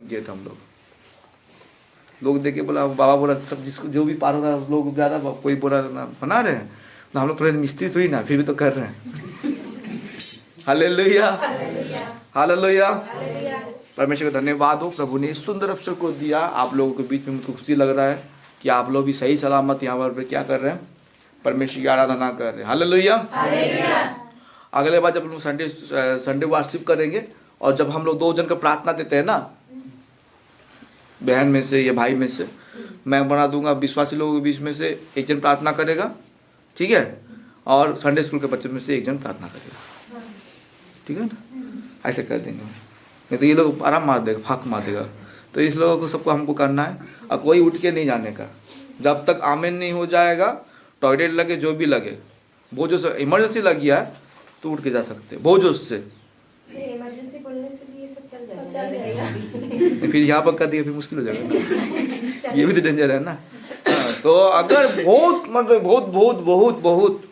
किए थे हम लोग देख के बोला, बाबा बोला सब जिसको जो भी पार हो रहा है लोग ज़्यादा कोई बोला ना बना रहे हैं ना, हम लोग थोड़े मिस्त्री थोड़ी ना, फिर भी तो कर रहे हैं। Hallelujah hallelujah. परमेश्वर का धन्यवाद हो, प्रभु ने इस सुंदर अवसर को दिया आप लोगों के बीच में। मुझको खुशी लग रहा है कि आप लोग भी सही सलामत यहाँ पर क्या कर रहे हैं, परमेश्वर की आराधना कर रहे हैं। हालेलुया। अगले बार जब हम लोग संडे वर्शिप करेंगे और जब हम लोग 2 जन का प्रार्थना देते हैं ना, बहन में से या भाई में से मैं बना दूंगा, विश्वासी लोगों के बीच में से 1 जन प्रार्थना करेगा, ठीक है, और संडे स्कूल के बच्चे में से 1 जन प्रार्थना करेगा, ठीक है ना, ऐसे कर देंगे। नहीं तो ये लोग आराम मार देगा, फाक मार देगा। तो इस लोगों को सबको हमको करना है, और कोई उठ के नहीं जाने का जब तक आमीन नहीं हो जाएगा। टॉयलेट लगे जो भी लगे, वो जो इमरजेंसी लग गया है तो उठ के जा सकते हैं, बहुत जोश से। इमरजेंसी बोलने से भी ये सब चल जाएगा। फिर यहाँ पर कर दिया फिर मुश्किल हो जाएगा। ये भी तो डेंजर है ना। तो अगर बहुत मतलब बहुत बहुत बहुत बहुत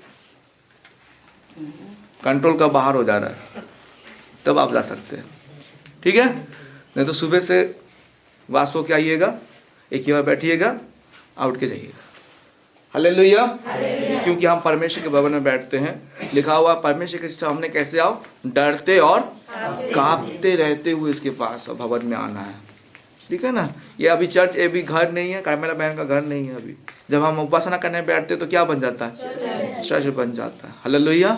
कंट्रोल का बाहर हो जा रहा है तब आप जा सकते हैं, ठीक है। नहीं तो सुबह से वास हो के आइएगा, एक ही बार बैठिएगा, आउट के जाइएगा। हालेलुया। क्योंकि हम परमेश्वर के भवन में बैठते हैं, लिखा हुआ परमेश्वर के सामने कैसे आओ, डरते और कांपते रहते हुए इसके पास भवन में आना है, ठीक है ना। ये अभी चर्च, ये भी घर नहीं है, कार्मेला बहन का घर नहीं है। अभी जब हम उपासना करने बैठते तो क्या बन जाता है, चर्च बन जाता है। हालेलुया।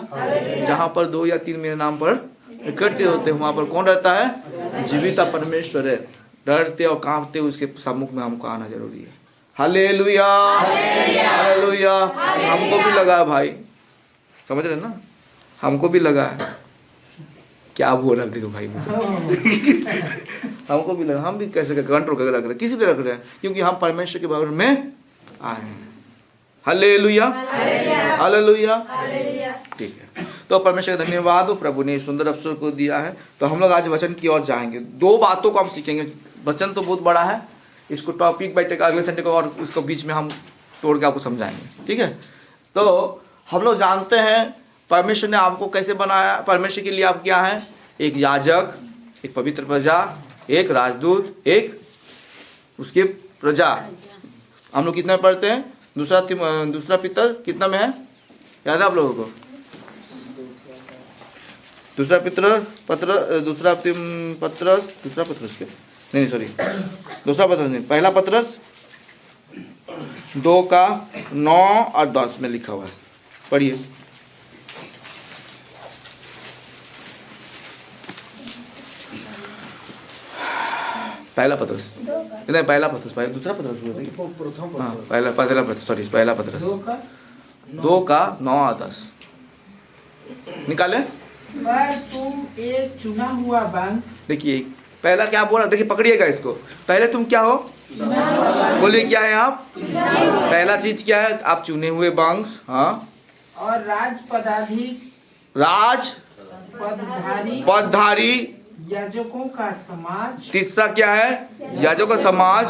जहाँ पर 2 या 3 मेरे नाम पर इकट्ठे होते हैं वहाँ पर कौन रहता है, जीविता परमेश्वर है। डरते और कांपते उसके सम्मुख में हमको आना जरूरी है। Hallelujah hallelujah. हमको भी लगा है भाई, समझ रहे ना, हमको भी लगा है। क्या बोल रहा है देखो भाई, हमको भी लगा, हम भी कैसे कंट्रोल करके रख रहे हैं, किसी भी रख रहे हैं, क्योंकि हम परमेश्वर के भवन में आए हैं। Hallelujah hallelujah. ठीक है, तो परमेश्वर का धन्यवाद हो, प्रभु ने सुंदर अवसर को दिया है। तो हम लोग आज वचन की ओर जाएंगे। 2 बातों को हम सीखेंगे। वचन तो बहुत बड़ा है, इसको टॉपिक बाय टॉपिक अगले संडे को और इसको बीच में हम तोड़ के आपको समझाएंगे, ठीक है। तो हम लोग जानते हैं परमेश्वर ने आपको कैसे बनाया। परमेश्वर के लिए आप क्या है, एक याजक, एक पवित्र प्रजा, एक राजदूत, एक उसके प्रजा। हम लोग कितना पढ़ते हैं, दूसरा पितर कितना में है, याद है आप लोगों को? दूसरा पत्रस नहीं, पहला पत्रस 2:9 और 10 में लिखा हुआ है, पढ़िए। पहला पत्रस नहीं, पहला पत्रस, दूसरा पत्रस, हाँ पहला पत्रस 2:9 और 10 निकाले। तुम एक चुना हुआ वंश। देखिए पहला क्या बोला, देखिए पकड़िएगा इसको। पहले तुम क्या हो, बोलिए क्या है आप, पहला चीज क्या है, आप चुने हुए वंश, हाँ, और पदधारी याजकों का समाज। तीसरा क्या है, याजकों का समाज,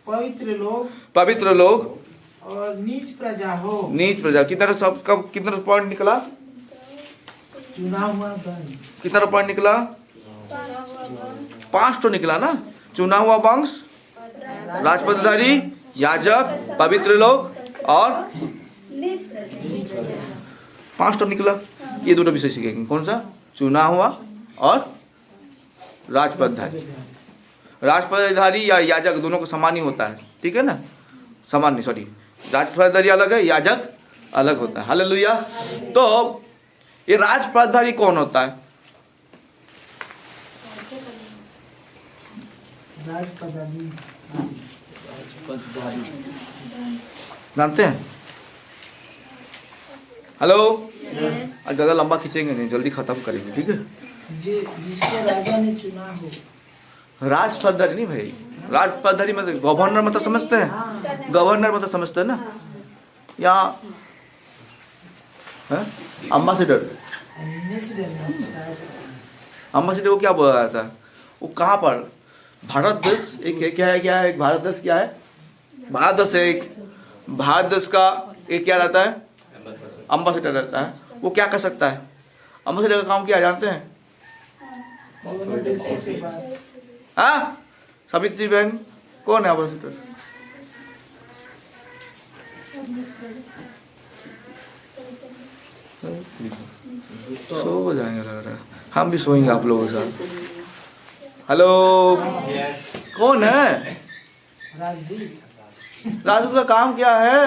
पवित्र लोग और नीच प्रजा हो। नीच प्रजा। कितना पॉइंट निकला, चुना हुआ वंश। कितना पॉइंट निकला, 5 तो निकला ना। चुना हुआ वंश, राजपदधारी, याजक, पवित्र लोग और 5 तो निकला। ये 2 विषय सीखेंगे, कौन सा, चुना हुआ और राजपदधारी। राजपदधारी या याजक दोनों को समान ही होता है, ठीक है ना, समान नहीं, सॉरी, राजपदधारी अलग है, याजक अलग होता है। हालेलुया। तो ये राजपदधारी कौन होता है, जानते हैं? हेलो, आज ज़्यादा लंबा खींचेंगे नहीं, जल्दी खत्म करेंगे, ठीक है। जिसको राजा ने चुना हो। राजपदधारी नहीं भाई, राजपदधारी मतलब गवर्नर मतलब समझते हैं, गवर्नर मतलब समझते हैं ना, यहाँ अम्बासिडर। अम्बासिडर को क्या बोला जाता है, वो कहाँ पर, भारत देश एक क्या है, एक भारत देश क्या है, भारत देश एक, भारत देश का एक क्या रहता है, अम्बासिडर रहता है। वो क्या कर सकता है, अम्बासिडर का काम क्या जानते हैं, हाँ सावित्री बहन कौन है अम्बेसडर? सो जाएंगे लग रहा है, हम भी सोएंगे आप लोगों के साथ। हेलो कौन है? राजदूत का काम क्या है?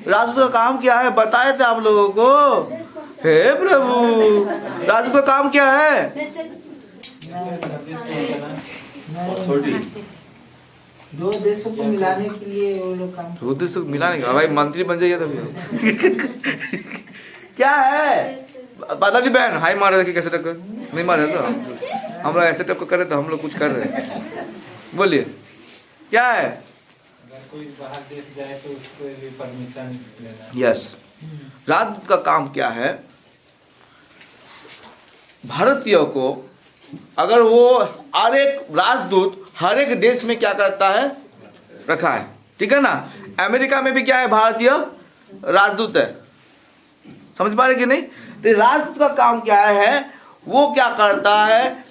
राजदूत का काम क्या है बताए थे आप लोगों को। हे प्रभु, राजदूत का काम क्या है? दो देशों को मिलाने के लिए वो लोग काम। दो देशों को मिलाने का भाई मंत्री बन जाइए तभी। क्या है पता नहीं बहन, हाई मार रहे कैसे टक्कर नहीं मारे तो हम लोग ऐसे टक्कर करे तो हम लोग कुछ कर रहे हैं। बोलिए क्या है? अगर कोई बाहर देश जाए तो उसको भी परमिशन लेना। यस, राजदूत का काम क्या है? भारतीयों को अगर वो हर एक राजदूत हर एक देश में क्या करता है रखा है, ठीक है ना। अमेरिका में भी क्या है भारतीय राजदूत है, समझ पा रहे कि नहीं। तो राजदूत का काम क्या है? वो क्या करता है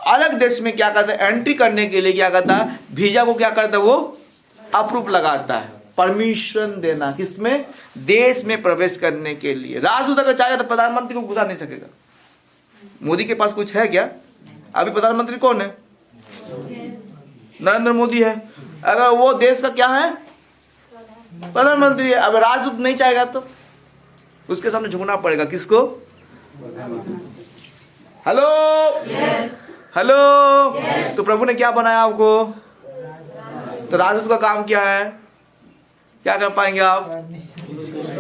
अलग देश में क्या करता है एंट्री करने के लिए क्या करता है वीजा को क्या करता है वो अप्रूव लगाता है, परमिशन देना किसमें देश में प्रवेश करने के लिए। राजदूत अगर चाहेगा तो प्रधानमंत्री को घुसा नहीं सकेगा। मोदी के पास कुछ है क्या? अभी प्रधानमंत्री कौन है? नरेंद्र मोदी है। अगर वो देश का क्या है प्रधानमंत्री है। अब राजदूत नहीं चाहेगा तो उसके सामने झुकना पड़ेगा किसको? हेलो हेलो तो प्रभु ने क्या बनाया आपको? तो राजदूत का काम क्या है? क्या कर पाएंगे आप?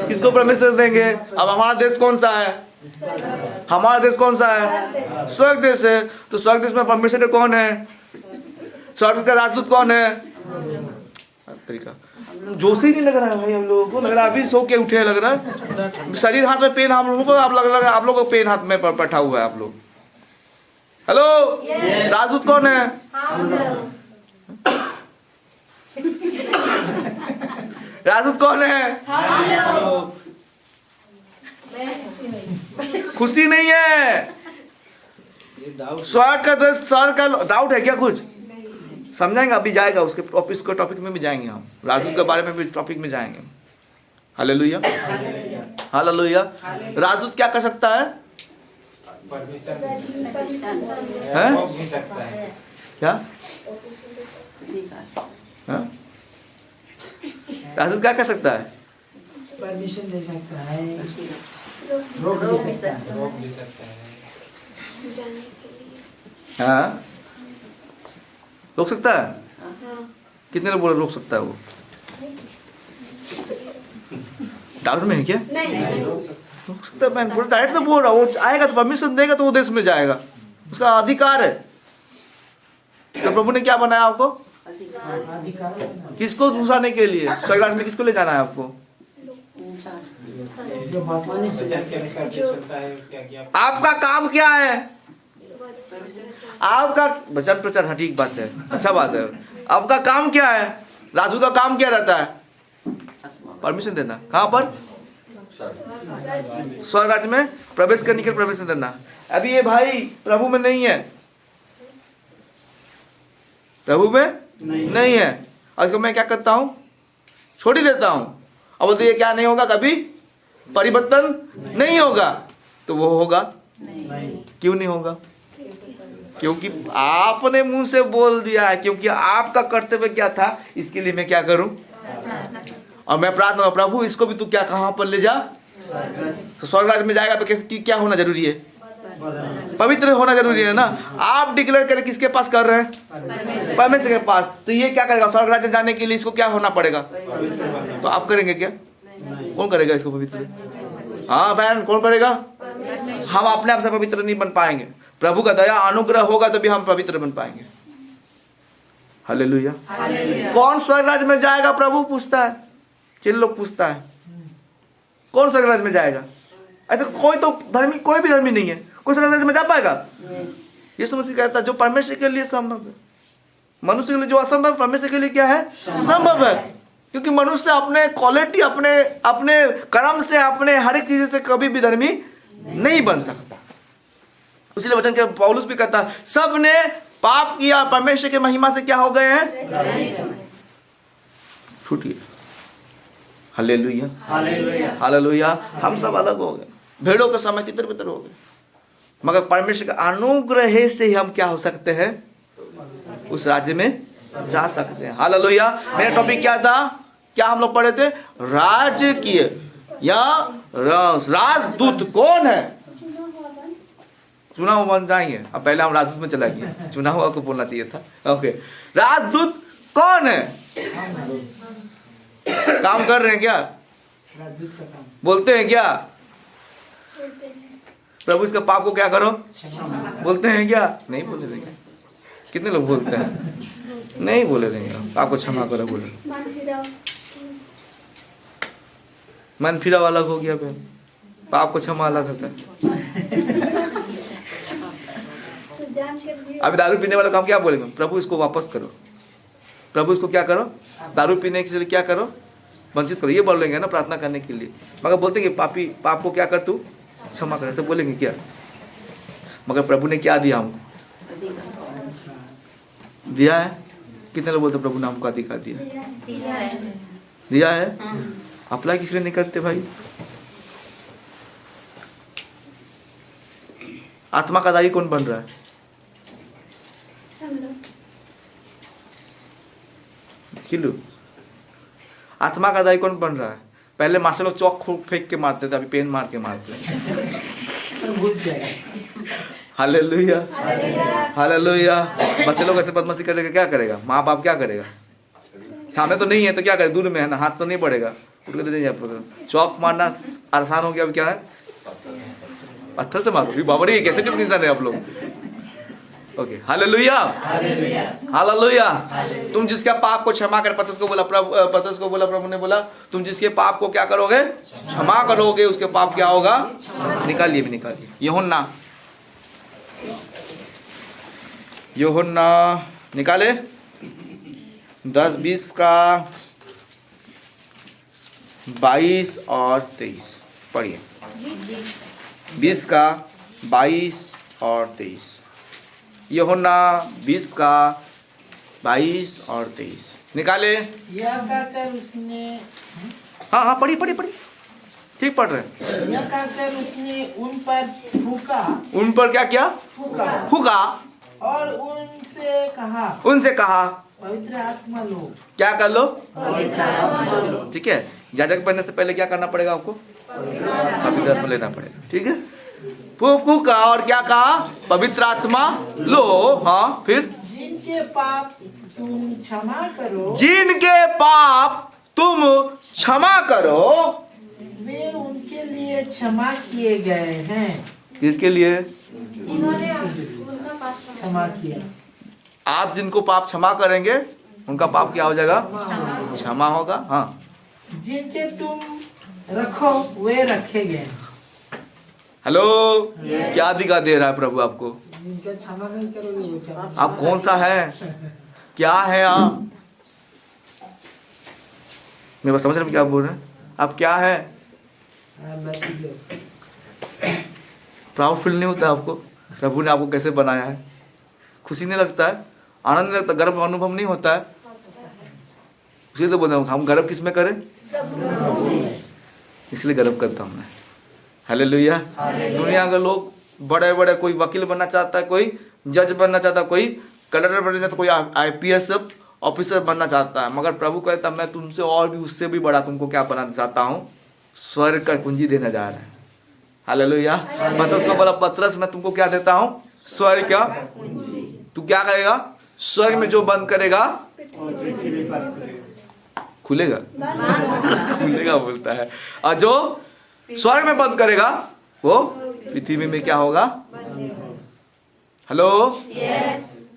किसको परमिशन देंगे? अब हमारा देश कौन सा है? हमारा देश कौन सा है? स्वर्ग देश है। तो स्वर्ग देश में परमिशन कौन है? स्वर्ग का राजदूत कौन है? तरीका जोश ही नहीं लग रहा है भाई हम लोगों को, लग रहा है अभी सो के उठे लग रहा है। शरीर हाथ में पेन हम लोगों को आप लग रहा है आप लोगों को पेन हाथ में बैठा हुआ है आप लोग। हेलो राजदूत कौन है? राजदूत कौन है? खुशी नहीं है। स्वर्ग का स्वर्ग का डाउट है क्या कुछ? समझाएंगे अभी जाएगा उसके टॉपिक में भी जाएंगे हम, राजदूत के बारे में भी टॉपिक में जाएंगे। Hallelujah hallelujah. राजदूत क्या कर सकता है? हैं? क्या राजदूत क्या कर सकता है? परमिशन दे सकता है, रोक भी सकता है। रोक भी सकता है। हाँ रोक सकता है। कितने लोग बोले रोक सकता है वो? डाउट में है क्या? रोक सकता है। मैं पूरा डायरेक्ट तो बोल रहा हूँ, वो आएगा तो परमिशन देगा तो वो देश में जाएगा, उसका अधिकार है। तो प्रभु ने क्या बनाया आपको? अधिकार किसको घुसाने के लिए? स्वर्ग में किसको ले जाना है आपको? वचन के अनुसार जो चलता है उसकी आज्ञा। आपका काम क्या है? आपका वचन प्रचार, हाँ ठीक बात है, अच्छा बात है। आपका काम क्या है? राजदूत का काम क्या रहता है? परमिशन देना। कहाँ पर? स्वर्ग राज्य में प्रवेश करने के लिए परमिशन देना। अभी ये भाई प्रभु में नहीं है, प्रभु में नहीं है। और मैं क्या करता हूँ? छोड़ ही देता हूँ। अब बोलते ये क्या नहीं होगा, कभी परिवर्तन नहीं होगा। तो वो होगा क्यों नहीं होगा? क्योंकि आपने मुंह से बोल दिया है। क्योंकि आपका कर्तव्य क्या था? इसके लिए मैं क्या करूं? और मैं प्रार्थना प्रभु इसको भी तू क्या कहां पर ले जा? तो स्वर्ग राज्य में जाएगा तो क्या होना जरूरी है? पवित्र होना जरूरी है ना। आप डिक्लेयर करें किसके पास कर रहे हैं? परमेश्वर के पास। तो ये क्या करेगा? स्वर्ग राज्य जाने के लिए इसको क्या होना पड़ेगा? तो आप करेंगे क्या? कौन करेगा इसको पवित्र? हाँ बहन कौन करेगा? हम अपने आप से पवित्र नहीं बन पाएंगे। प्रभु का दया अनुग्रह होगा तभी हम पवित्र बन पाएंगे। हालेलुया। कौन स्वर्ग राज्य में जाएगा? प्रभु पूछता है, चिल्लो लोग पूछता है कौन स्वर्ग राज्य में जाएगा? ऐसा कोई तो धर्मी, कोई भी धर्मी नहीं है कोई स्वर्ग राज्य में जा पाएगा। यीशु मसीह कहता है जो परमेश्वर के लिए संभव है, मनुष्य के लिए जो असंभव परमेश्वर के लिए क्या है? संभव है। क्योंकि मनुष्य अपने क्वालिटी, अपने कर्म से, अपने हर एक चीज से कभी भी धर्मी नहीं बन सकता। इसलिए वचन के पौलुस भी कहता है सब ने पाप किया, परमेश्वर की महिमा से क्या हो गए हैं? छूट गए। Hallelujah, hallelujah. हम सब अलग हो गए, भेड़ों के समय तितर बितर हो गए, मगर परमेश्वर के अनुग्रह से ही हम क्या हो सकते हैं? उस राज्य में जा सकते हैं। हालेलुया। मेरा टॉपिक क्या था? क्या हम लोग पढ़े थे? राजकीय या राजदूत कौन है? चुना हुआ बन जाएंगे। अब पहले हम राजदूत में चला गया, चुना हुआ को बोलना चाहिए था। ओके, राजदूत कौन है? काम कर रहे हैं क्या? राजदूत का काम बोलते हैं क्या? प्रभु इसका पाप को क्या करो? बोलते हैं क्या? नहीं बोले देंगे। कितने लोग बोलते हैं? नहीं बोले देंगे। पाप को क्षमा करो बोले। मन फिरा वाला हो गया, पाप को क्षमा अलग होता है। अभी दारू पीने वाला काम क्या बोलेंगे? प्रभु इसको वापस करो, प्रभु इसको क्या करो? दारू पीने के लिए क्या करो? वंचित करो। ये बोलेंगे ना प्रार्थना करने के लिए, मगर बोलते हैं कि पापी, पाप को क्या कर तू? क्षमा कर। ऐसे बोलेंगे क्या? मगर प्रभु ने क्या दिया हमको? दिया है। कितने लोग बोलते प्रभु ने हमको अधिकार दिया है? अप्लाई किस लिए नहीं करते भाई? आत्मा का दाई कौन बन रहा है? खिलू, आत्मा का दाई कौन बन रहा है? पहले मास्टर लोग चौक फेंक के मारते थे, अभी पेन मार के मारते हैं। Hallelujah, hallelujah. बच्चे लोग ऐसे बदमाशी करेगा, क्या करेगा? माँ बाप क्या करेगा? सामने तो नहीं है तो क्या करे? दूर में है ना, हाथ तो नहीं पड़ेगा, उठ के दे देंगे। चौक मारना आसान हो गया। अब क्या है? पत्थर से मारो। बाबा रे, कैसे टिप इंसान है आप लोग? Okay, hallelujah, hallelujah. तुम जिसका पाप को क्षमा कर, पतरस को बोला प्रभु ने बोला तुम जिसके पाप को क्या करोगे? क्षमा करोगे, उसके पाप क्या होगा? निकालिए भी, निकालिए। यूहन्ना निकाले 10:20 का 22 और 23 पढ़िए। 20 का 22 और 23। यूहन्ना 20 का 22 और 23 निकाले। यह कहकर उसने, हाँ पढ़िए, ठीक पढ़ रहे हैं। यह कहकर उसने उन पर फूका। उन पर क्या किया? फूका। और उनसे कहा पवित्र आत्मा लो। क्या कर लो? ठीक है। याजक बनने से पहले क्या करना पड़ेगा आपको? पवित्र आत्मा लेना पड़ेगा। ठीक है। फूका और क्या कहा? पवित्र आत्मा लो। हाँ, फिर जिनके पाप तुम क्षमा करो, जिनके पाप तुम क्षमा करो, वे उनके लिए क्षमा किए गए हैं। किसके लिए क्षमा किया? आप जिनको पाप क्षमा करेंगे उनका पाप क्या हो जाएगा? क्षमा होगा। हाँ, जिनके तुम रखो वे रखे गए। हेलो, क्या अधिकार दे रहा है प्रभु आपको? जिनका क्षमा नहीं करोगे वो क्षमा। आप कौन सा है? क्या है आप? मैं बस समझ रहा हूँ क्या बोल रहे हैं। आप क्या है? प्राउड फील नहीं होता आपको? प्रभु ने आपको कैसे बनाया है? खुशी नहीं लगता है? आनंद नहीं लगता? गर्व अनुभव नहीं होता है? इसलिए तो बोल रहा हूँ, हम गर्व किस में करें? इसलिए गर्व करता हूँ मैं। हालेलुया। दुनिया के लोग बड़े बड़े, कोई वकील बनना चाहता है, कोई जज बनना चाहता है, कोई कलेक्टर बनना चाहता है, कोई IPS ऑफिसर बनना चाहता है, मगर प्रभु कहता मैं तुमसे और भी, उससे भी बड़ा तुमको क्या बनाना चाहता हूँ? स्वर्ग का कुंजी देने जा रहा है। हालेलुया। पतरस को बोला, पतरस मैं तुमको क्या देता हूँ? स्वर्ग का। तू क्या करेगा? स्वर्ग में जो बंद करेगा खुलेगा, खुलेगा बोलता है, और जो स्वर्ग में बंद करेगा वो पृथ्वी में क्या होगा? हेलो,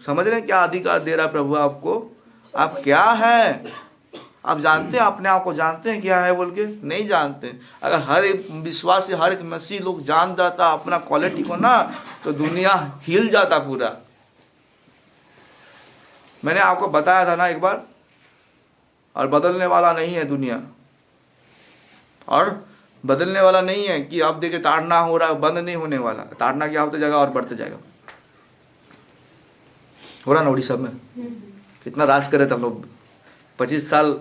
समझ रहे हैं क्या अधिकार दे रहा है प्रभु आपको? आप क्या है? आप जानते हैं? अपने आप को जानते हैं क्या है बोल के? नहीं जानते। अगर हर एक विश्वासी, हर एक मसीह लोग जान जाता अपना क्वालिटी को ना, तो दुनिया हिल जाता पूरा। मैंने आपको बताया था ना एक बार, और बदलने वाला नहीं है दुनिया, और बदलने वाला नहीं है कि आप देखिए ताड़ना हो रहा है, बंद नहीं होने वाला। ताड़ना क्या होता जाएगा और बढ़ते जाएगा। हो रहा ना उड़ीसा में, कितना राज कर रहे थे हम लोग। 25 साल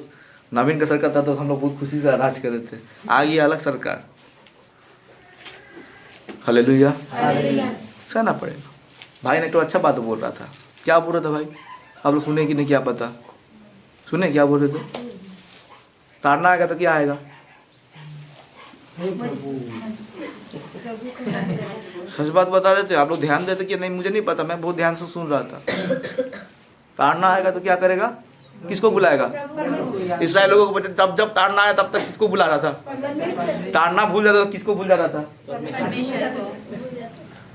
नवीन का सरकार था तो हम लोग बहुत खुशी से राज कर रहे थे। आ गई अलग सरकार। हालेलुया, सहना पड़ेगा। भाई ने तो अच्छा बात बोल रहा था। क्या बोल रहा था भाई? आप लोग सुने कि नहीं, क्या पता? सुने क्या बोल रहे थे? ताड़ना आएगा तो क्या आएगा? सच बात बता रहे थे। आप लोग ध्यान देते कि नहीं मुझे नहीं पता, मैं बहुत ध्यान से सुन रहा था। ताड़ना आएगा तो क्या करेगा? किसको बुलाएगा? इसराइल लोगों को जब जब ताड़ना आया तब तक किसको बुला रहा था? ताड़ना भूल जाता तो किसको भूल जा रहा था?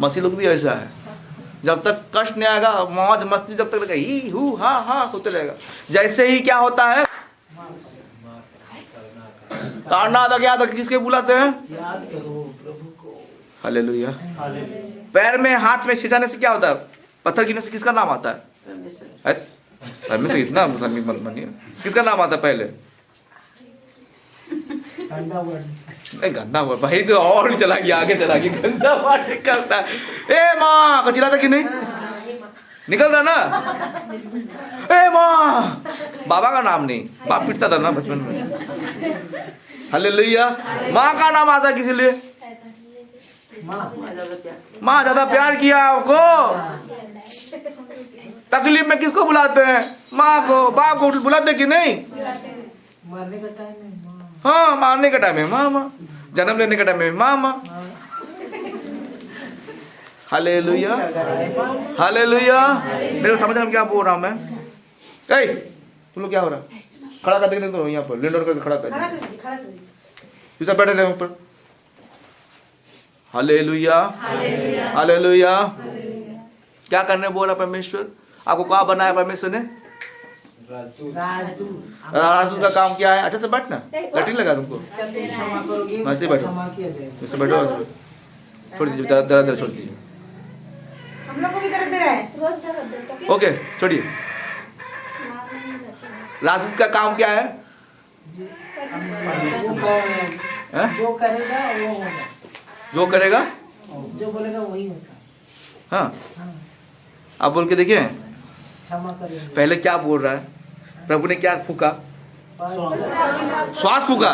मसीह लोग भी ऐसा है, जब तक कष्ट नहीं आएगा, मौज मस्ती जब तक ही हु हा हा होते रहेगा। जैसे ही क्या होता है, ताड़ना आता क्या आता किसके बुलाते हैं? याद करो प्रभु को। हालेलुया। पैर में हाथ में छिछाने से क्या होता है? पत्थर गिरने से किसका नाम आता है? परमेश्वर। इतना मुसलमान मत बनिए। किसका नाम आता है पहले? गंदा वर्ड। नहीं गंदा वर्ड भाई, तो और भी चला गया, आगे चला गया, गंदा वर्ड निकलता है। ए माँ का चिल्लाता कि नहीं? निकल रहा ना? ए माँ, बाबा का नाम नहीं, बाप पिटता था ना बचपन में। हालेलुया। माँ का नाम आता किसी लिए? माँ ज्यादा प्यार किया आपको। तकलीफ में किसको बुलाते हैं? माँ को। बाप को बुलाते कि नहीं? मरने का टाइम है माँ। हाँ, मारने का टाइम है माँ माँ, जन्म लेने का टाइम है माँ माँ। Hallelujah, hallelujah. मेरे समझ में क्या बोल रहा हूँ मैं? ए, तुम लोग क्या हो रहा? खड़ा कर देंगे तो यहाँ पर लेंडर करके खड़ा कर दीजिए। बैठे रहे ऊपर। Hallelujah, hallelujah. क्या करने बोला परमेश्वर? आपको कहाँ बनाया परमेश्वर ने? राजदूत। राजदूत का काम क्या है? अच्छा से बैठना, लैट्रिन लगा तुमको। क्षमा करोगे, मस्ती बैठो, क्षमा किया जाएगा। इससे बैठो, छोड़ दीजिए, दर दर छोड़ दीजिए। हम लोग को भी दर्द दे रहा है, रोज दर्द देता है। ओके, छोड़िए। राजदूत का काम क्या है? जो करेगा वो होगा। जो करेगा, जो बोलेगा वही होता है। हाँ। आप बोल के देखिए, क्षमा करेंगे। पहले क्या बोल रहा है? प्रभु ने क्या फूका? श्वास फूका।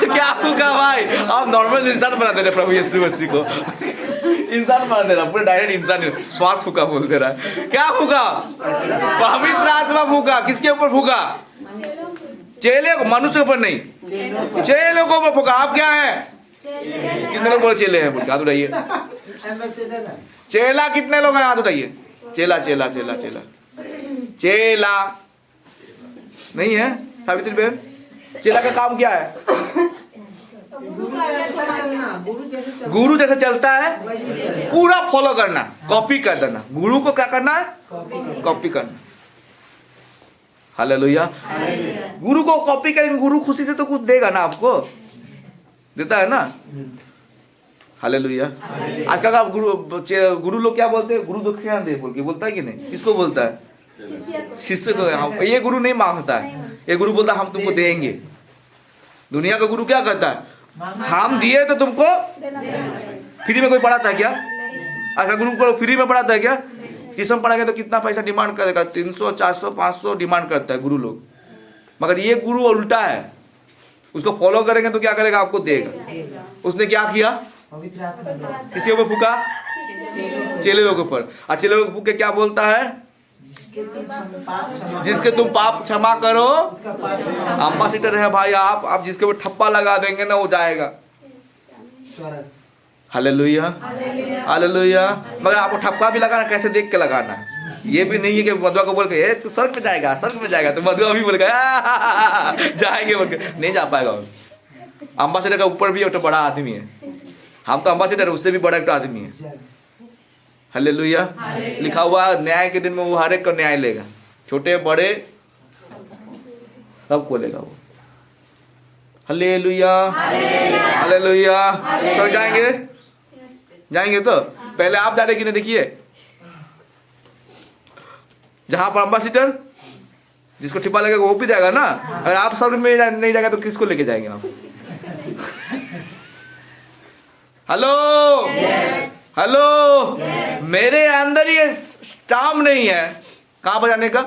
क्या फूका भाई? आप नॉर्मल इंसान बना दे रहे प्रभु यीशु मसीह को। इंसान बना दे रहा, पूरे डायरेक्ट इंसान। श्वास फूका बोल दे रहा है। क्या फूका? पवित्र आत्मा फूका। किसके ऊपर फूका? चेले को, मनुष्य के ऊपर नहीं, चेले को ऊपर फूका। आप क्या है? कितने लोग बोले चेले हैं? बोल हाथ उठाइए। चेला कितने लोग हैं? हाथ उठाइए। चेला चेला चेला चेला चेला नहीं है सावित्री बहन? चेला का काम क्या है? गुरु जैसे चलता है पूरा फॉलो करना, कॉपी कर देना। गुरु को क्या करना है? कॉपी करना। हालेलुया। गुरु को कॉपी करेंगे, गुरु खुशी से तो कुछ देगा ना, आपको देता है ना। हालेलुया। आजकल का गुरु लोग क्या बोलते हैं? गुरु दक्षिणा दे बोल के बोलता है कि नहीं? किसको बोलता है? शिष्य को। ये गुरु नहीं मांगता है, ये गुरु बोलता है हम तुमको देंगे। दुनिया का गुरु क्या करता है? हम दिए तो तुमको फ्री में। कोई पढ़ाता है क्या? अगर गुरु को फ्री में पढ़ाता है क्या? किस्म पढ़ाएंगे तो कितना पैसा डिमांड करेगा? 300, 400, 500 डिमांड करता है गुरु लोग। मगर ये गुरु उल्टा है, उसको फॉलो करेंगे तो क्या करेगा? आपको देगा। उसने क्या किया? किसी ऊपर फूका? चेले लोगों के ऊपर। और चेले लोग फूक के क्या बोलता है? जिसके तुम पाप क्षमा करो। अम्बासिडर है भाई आप जिसके ऊपर ठप्पा लगा देंगे ना वो जाएगा। Hallelujah, hallelujah. मगर आपको ठप्पा भी लगाना कैसे देख के लगाना है? ये भी नहीं है कि मधुआ को बोल के तू स्वर्ग पे जाएगा, स्वर्ग पे जाएगा, तो मधुआ भी बोल के जाएंगे बोल के नहीं जा पाएगा। अम्बासिडर का ऊपर भी एक बड़ा आदमी है। हम तो अम्बासिडर उससे भी बड़ा एक आदमी है। हालेलुया। लिखा हुआ न्याय के दिन में वो हर एक का न्याय लेगा, छोटे बड़े सबको लेगा वो। Hallelujah, hallelujah. सब जाएंगे? जाएंगे तो पहले आप जा रहे कि नहीं? देखिए जहां पर अम्बासिडर जिसको ठिपा लगेगा वो भी जाएगा ना। अगर आप सब में नहीं जाएगा तो किसको लेके जाएंगे आप? Hello, hello. मेरे अंदर ये स्टाम्प नहीं है कहाँ पर जाने का?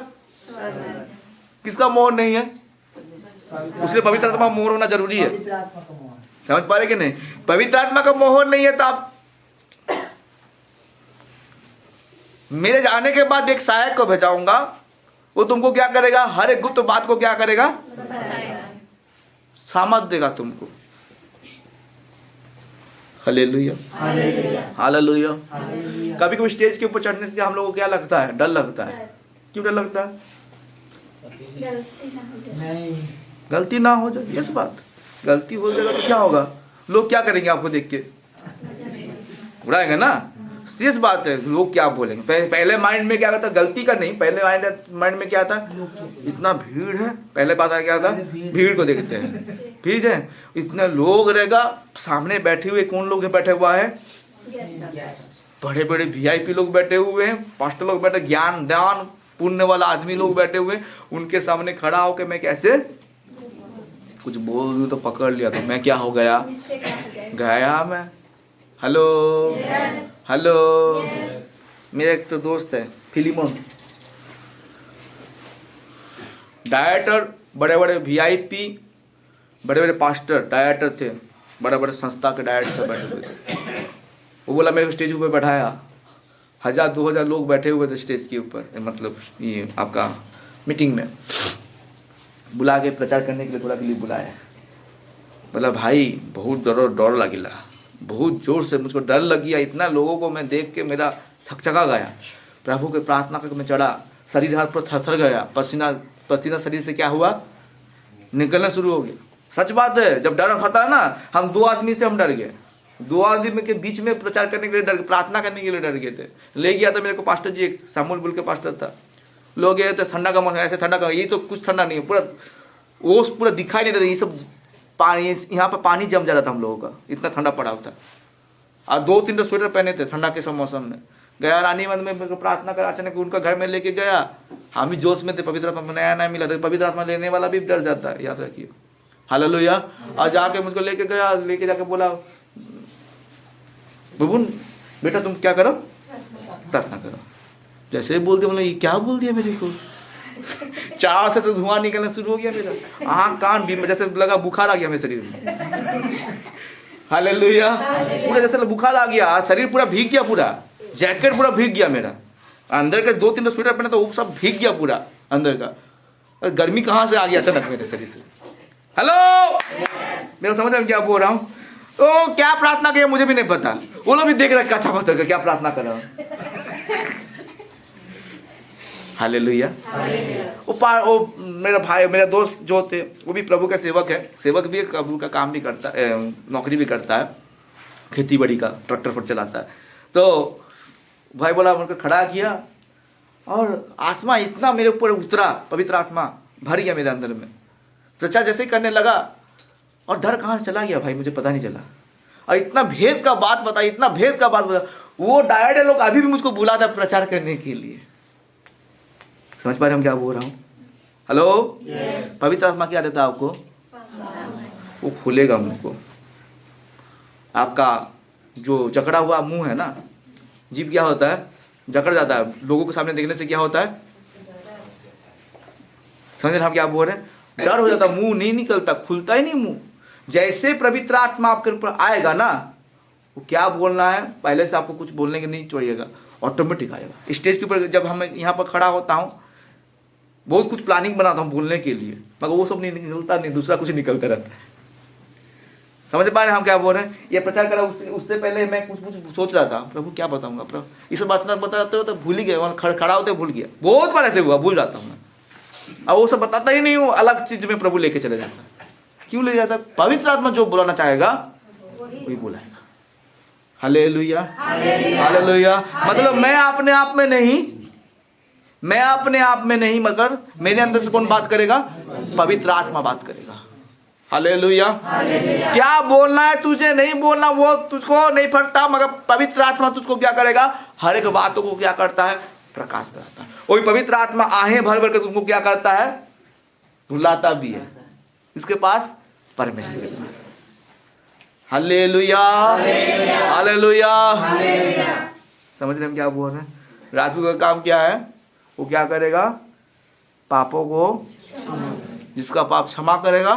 किसका मोहर नहीं है? उसलिए पवित्र आत्मा का मोहर होना जरूरी है। पवित्र आत्मा का मोहर। समझ पा रहे कि नहीं? पवित्र आत्मा का मोहर नहीं है तो आप, मेरे जाने के बाद एक सहायक को भेजाऊंगा, वो तुमको क्या करेगा? हर एक गुप्त बात को क्या करेगा? सामर्थ देगा तुमको। Hallelujah, hallelujah. कभी कभी स्टेज के ऊपर चढ़ने से हम लोगों को क्या लगता है? डर लगता है। क्यों डर लगता है? नहीं, गलती ना हो जाए। यस बात, गलती हो जाएगा तो क्या होगा? लोग क्या करेंगे आपको देख के? उड़ाएंगे ना। सीरियस बात है, लोग क्या बोलेंगे? पहले माइंड में क्या था? गलती का नहीं, पहले माइंड में क्या था? इतना भीड़ है। पहले बात क्या था? भीड़ को देखते हैं, ठीक है? इतने लोग रहेगा, सामने बैठे हुए कौन लोग बैठे हुआ है? बड़े बड़े VIP लोग बैठे हुए हैं, पास्टर लोग बैठे, ज्ञान दान पुण्य वाला आदमी लोग बैठे हुए। उनके सामने खड़ा होकर मैं कैसे कुछ बोल दूं तो पकड़ लिया तो मैं क्या हो गया? गया मैं। Hello, hello. मेरा एक तो दोस्त है फिलिमोन, डायरेक्टर, बड़े बड़े VIP, बड़े बड़े पास्टर डायरेक्टर थे, बड़े बड़े संस्था के डायरेक्टर बैठे हुए थे। वो बोला मेरे को स्टेज ऊपर बैठाया, 1000-2000 लोग बैठे हुए थे स्टेज के ऊपर, मतलब ये आपका मीटिंग में बुला के प्रचार करने के लिए, थोड़ा के लिए बुलाया। बोला भाई बहुत डर लगिला, बहुत जोर से मुझको डर लगी। इतना लोगों को मैं देख के मेरा छकछका गया। प्रभु के प्रार्थना करके मैं चढ़ा, शरीर हाथ पर थरथर गया, पसीना शरीर से क्या हुआ? निकलना शुरू हो गया। सच बात है, जब डर खाता है ना, हम 2 आदमी से हम डर गए, 2 आदमी के बीच में प्रचार करने के लिए डर, प्रार्थना करने के लिए डर गए थे। ले गया था मेरे को पास्टर जी, एक सामुल बुल के पास्टर था, लोग गए तो ठंडा का मौसम, ऐसे ठंडा का, ये तो कुछ ठंडा नहीं है, पूरा ओस पूरा दिखाई नहीं देता। ये सब पानी, यहाँ पर पानी जम जा रहा था हम लोगों का, इतना ठंडा पड़ा था। और 2-3 स्वेटर पहने थे ठंडा के सब मौसम में। गया रानीगंज में मेरे को प्रार्थना कर, अचानक उनका घर में लेके गया। हम भी जोश में थे, पवित्र आत्मा नया मिला था। पवित्र आत्मा लेने वाला भी डर जाता है, याद रखिए। हालेलुया। और जाके मुझको लेके गया, लेके जाके बोला बबून बेटा तुम क्या करो? प्रार्थना करो। जैसे ही बोल दिया, मतलब ये क्या बोल दिया मेरे को? 4 से धुआं निकलना शुरू हो गया मेरा, आँख कान भी, जैसे लगा बुखार आ गया मेरे शरीर में। हालेलुया। पूरा जैसे बुखार आ गया, शरीर पूरा भीग गया, पूरा जैकेट पूरा भीग गया मेरा, अंदर के 2-3 स्वेटर पहने तो वो सब भीग गया पूरा अंदर का। गर्मी कहाँ से आ गया अचानक मेरे शरीर से? हेलो, मेरा समझ में क्या बोल रहा हूँ? तो क्या प्रार्थना किया मुझे भी नहीं पता, वो लोग भी देख रहे अच्छा पता क्या प्रार्थना कर रहा हूँ। हालेलुया। वो मेरा भाई, मेरा दोस्त जो थे, वो भी प्रभु का सेवक है, सेवक भी प्रभु का काम भी करता है, नौकरी भी करता है, खेती बाड़ी का ट्रैक्टर पर चलाता है। तो भाई बोला, मुझको खड़ा किया और आत्मा इतना मेरे ऊपर उतरा, पवित्र आत्मा भर गया मेरे अंदर में। प्रचार जैसे ही करने लगा और डर कहाँ से चला गया भाई मुझे पता नहीं चला। और इतना भेद का बात बताई, इतना भेद का बात बताया। वो डायरेक्ट लोग अभी भी मुझको बुलाता प्रचार करने के लिए। समझ पा रहे हम क्या बोल रहा हूँ? हेलो, पवित्र आत्मा क्या देता है आपको? वो खुलेगा मुझको। आपका जो जकड़ा हुआ मुंह है ना, जीभ क्या होता है? जकड़ जाता है। लोगों के सामने देखने से क्या होता है? समझ हम क्या बोल रहे हैं? डर हो जाता, मुंह नहीं निकलता, खुलता ही नहीं मुंह। जैसे पवित्र आत्मा आपके ऊपर आएगा ना, वो क्या बोलना है पहले से आपको कुछ बोलने के नहीं चाहिएगा, ऑटोमेटिक आएगा। स्टेज के ऊपर जब हम यहाँ पर खड़ा होता हूँ, बहुत कुछ प्लानिंग बनाता हूँ बोलने के लिए, मगर वो सब नहीं निकलता, नहीं दूसरा कुछ निकलता रहता है। समझ पा रहे हैं हम क्या बोल रहे हैं? ये प्रचार करा, उससे पहले मैं कुछ सोच रहा था, प्रभु क्या बताऊंगा, प्रभु इस बात बताते होते भूल ही गया, वहाँ खड़ा होते भूल गया। बहुत बार ऐसे हुआ, भूल जाता हूँ मैं। और वो सब बताता ही नहीं हूँ, अलग चीज में प्रभु लेके चले जाता। क्यों ले जाता? पवित्र आत्मा जो बुलाना चाहेगा वही बुलाएगा। Hallelujah, hallelujah. मतलब मैं अपने आप में नहीं, मगर मेरे अंदर से कौन बात करेगा? पवित्र आत्मा बात करेगा। हालेलुया। क्या बोलना है तुझे, नहीं बोलना, वो तुझको नहीं फटता, मगर पवित्र आत्मा तुझको क्या करेगा? हर एक बातों को क्या करता है? प्रकाश कराता है। वही पवित्र आत्मा आहें भर भर के तुमको क्या करता है? बुलाता भी है। इसके पास परमेश्वर के पास। Hallelujah, hallelujah. समझ रहे हम क्या बोल रहे हैं? राजदूत का काम क्या है? वो क्या करेगा? पापों को, जिसका पाप क्षमा करेगा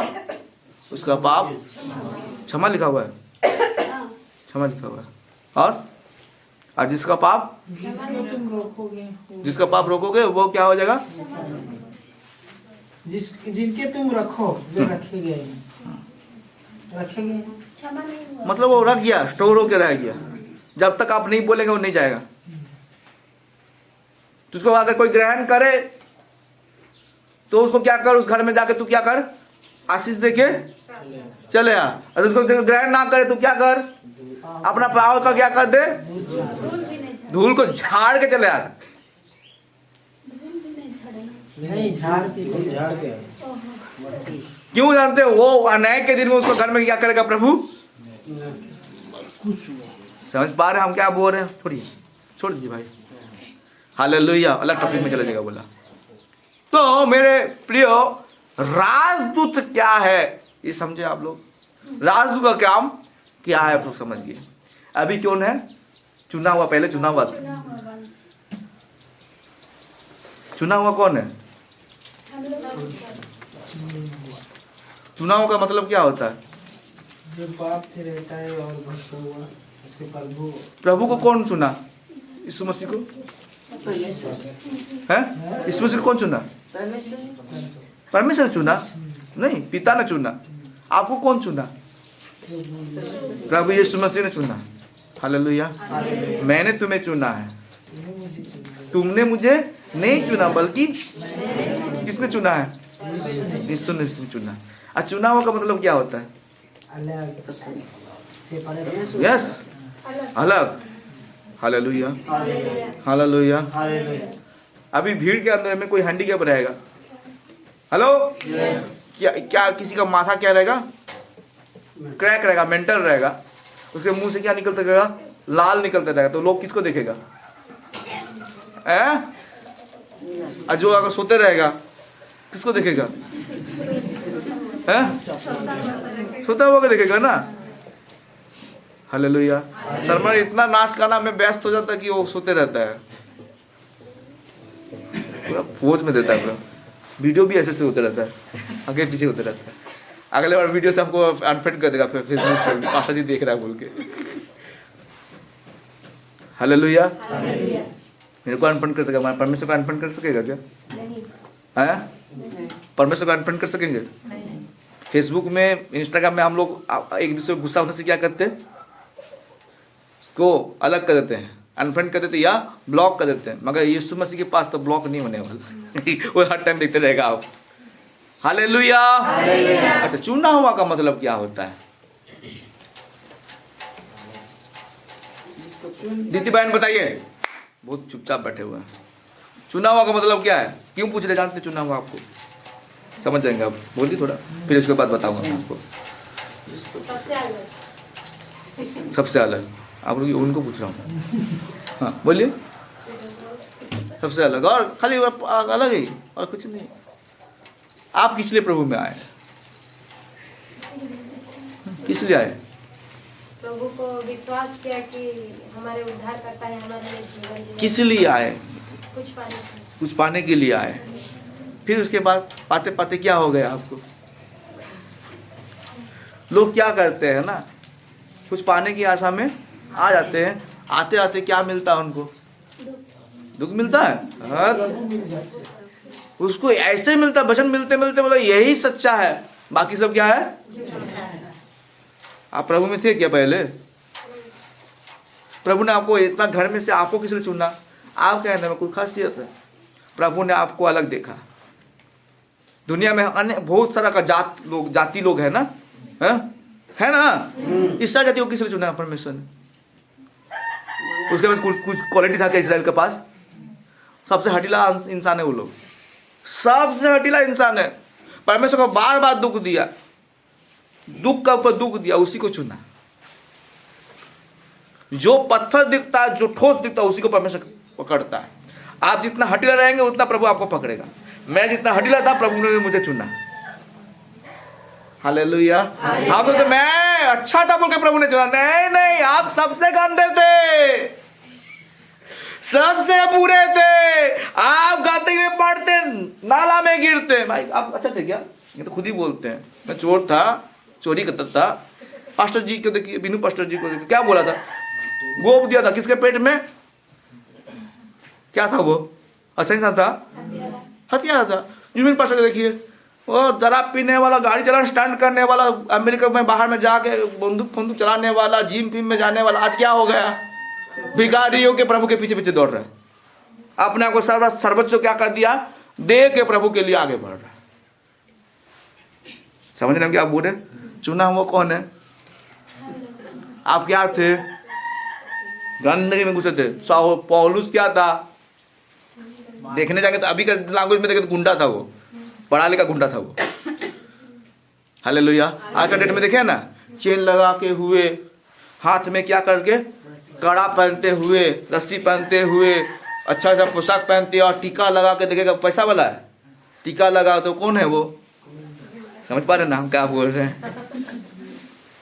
उसका पाप क्षमा लिखा हुआ है, क्षमा लिखा हुआ है। और जिसका पाप, जिसको तुम रोकोगे जिसका पाप रोकोगे वो क्या हो जाएगा? जिनके तुम रखो वे रखे गए, मतलब वो रख गया, स्टोर होकर रह गया। जब तक आप नहीं बोलेंगे वो नहीं जाएगा। तुझको अगर कोई ग्रहण करे तो उसको क्या कर, उस घर में जाके तू क्या कर? आशीष देके चले आ। अगर उसको ग्रहण ना करे तो क्या कर? अपना पावर का क्या कर दे? धूल को झाड़ के चले आ। नहीं झाड़ के क्यों जानते हो? वो अन्याय के दिन में उसको घर में क्या करेगा प्रभु? समझ पा रहे हैं हम क्या बोल रहे हैं? छोड़िए, छोड़ दीजिए भाई। हालेलुया। अलग टॉपिक में चला जाएगा बोला। तो मेरे प्रियो, राजदूत क्या है ये समझे आप लोग? राजदूत का काम क्या है आप लोग समझिए। अभी कौन है चुना हुआ? पहले चुना हुआ था। चुना हुआ कौन है? चुना हुआ का मतलब क्या होता है? जो पाप से रहता है और भक्त हुआ उसके प्रभु को कौन चुना? यीशु मसीह को है? यीशु मसीह को कौन चुना? परमेश्वर ने चुना? नहीं, पिता ने चुना। आपको कौन चुना? प्रभु यीशु मसीह ने चुना। हालेलुया। मैंने तुम्हें चुना है, तुमने मुझे नहीं चुना, बल्कि किसने चुना है? यीशु ने चुना। और चुना हुआ का मतलब क्या होता है? यस, अलग। Hallelujah, hallelujah. अभी भीड़ के अंदर में कोई हैंडीकैप रहेगा, हेलो, क्या किसी का माथा क्या रहेगा? क्रैक रहेगा, मेंटल रहेगा, उसके मुंह से क्या निकलता रहेगा? लाल निकलता रहेगा। तो लोग किसको देखेगा? और जो अगर सोते रहेगा किसको देखेगा? सोता हुआ को देखेगा ना। हालेलुया। शर्मा इतना नाच गाना में व्यस्त हो जाता है कि वो सोते रहता है, पूरा पोज में देता है, पूरा वीडियो भी ऐसे से होते रहता है, आगे पीछे होते रहता है। अगले बार वीडियो से हमको अनफ्रेंड कर देगा फेसबुक से, पाशा जी देख रहा है बोल के। हालेलुया। मेरे को अनफ्रेंड कर सकेगा? परमेश्वर को अनफ्रेंड कर सकेगा क्या? हैं? परमेश्वर को अनफ्रेंड कर सकेंगे? फेसबुक में, इंस्टाग्राम में हम लोग एक दूसरे को गुस्सा होने से क्या करते हैं? उसको अलग कर देते हैं, अनफ्रेंड कर देते हैं या ब्लॉक कर देते हैं। मगर यीशु मसीह के पास तो ब्लॉक नहीं होने वाला। वो हर टाइम देखते रहेगा आप। हालेलुया। अच्छा, चुना हुआ का मतलब क्या होता है? दीदी बहन बताइए, बहुत चुपचाप बैठे हुए हैं। चुना हुआ का मतलब क्या है? क्यों पूछ रहे? जानते चुना हुआ आपको? समझ जाएंगे आप, बोलिए थोड़ा, फिर उसके बाद बताऊंगा मैं आपको। सबसे अलग आप लोग उनको पूछ रहा हूँ। हाँ बोलिए। सबसे अलग और खाली अलग ही और कुछ नहीं। आप किस लिए प्रभु में आए? किस लिए आए? प्रभु को विश्वास किया कि हमारे उद्धार करता है, हमारे लिए जीवन देगा। किस लिए आए? कुछ पाने के लिए आए। फिर उसके बाद पाते पाते क्या हो गया आपको? लोग क्या करते हैं ना, कुछ पाने की आशा में आ जाते हैं, आते आते क्या मिलता है उनको? दुख मिलता है। उसको ऐसे मिलता है, वचन मिलते मिलते मतलब यही सच्चा है, बाकी सब क्या है? आप प्रभु में थे क्या पहले? प्रभु ने आपको इतना घर में से आपको किस लिए चुना? आप कहने में कोई खासियत है? प्रभु ने आपको अलग देखा। दुनिया में अन्य बहुत सारा का जाति लोग है ना, है ना? इसराइल जाति को किस लिए चुना परमेश्वर ने? उसके पास कुछ क्वालिटी था क्या इसराइल के पास? सबसे हटीला इंसान है वो लोग, सबसे हटीला इंसान है। परमेश्वर को बार बार दुख दिया, दुख का ऊपर दुख दिया, उसी को चुना। जो पत्थर दिखता है, जो ठोस दिखता है, उसी को परमेश्वर पकड़ता है। आप जितना हटीला रहेंगे उतना प्रभु आपको पकड़ेगा। मैं जितना हटीला था, प्रभु ने मुझे चुना। हालेलुया। आप तो मैं अच्छा था बोल के प्रभु ने चुना? नहीं, आप सबसे गंदे थे, सबसे बुरे थे, आप गंदगी में पड़ते, नाला में गिरते। भाई आप अच्छा थे क्या? ये तो खुद ही बोलते हैं, मैं चोर था, चोरी करता था। पास्टर जी को देखिए, बिनू पास्टर जी को देखिए, क्या बोला था? गोब दिया था किसके पेट में? क्या था वो? अच्छा इंसान था, हथियारा था। बिनू पास्टर को देखिए, वो शराब पीने वाला, गाड़ी चलाना स्टंट करने वाला, अमेरिका में बाहर में जाके बंदूक चलाने वाला, जिम फिम में जाने वाला, आज क्या हो गया? भिखारियों के प्रभु के पीछे पीछे दौड़ रहा है। अपने आप को सर्वोच्च क्या कर दिया? दे के प्रभु के लिए आगे बढ़ रहा है। समझ रहे हैं क्या आप बोल रहे? चुना हुआ कौन है? आप क्या थे? गंदगी में घुसे थे। पौलुस क्या था? देखने जाएंगे तो अभी का लैंग्वेज में देखे तो गुंडा था वो, पढ़ा लिखा गुंडा था वो। हालेलुया। आज का डेट में देखे ना, चेन लगा के हुए, हाथ में क्या करके, कड़ा पहनते हुए, रस्सी पहनते हुए, अच्छा सा पोशाक पहनते और टीका लगा के देखेगा, पैसा वाला है, टीका लगा तो कौन है वो? समझ पा रहे ना हम क्या बोल रहे हैं?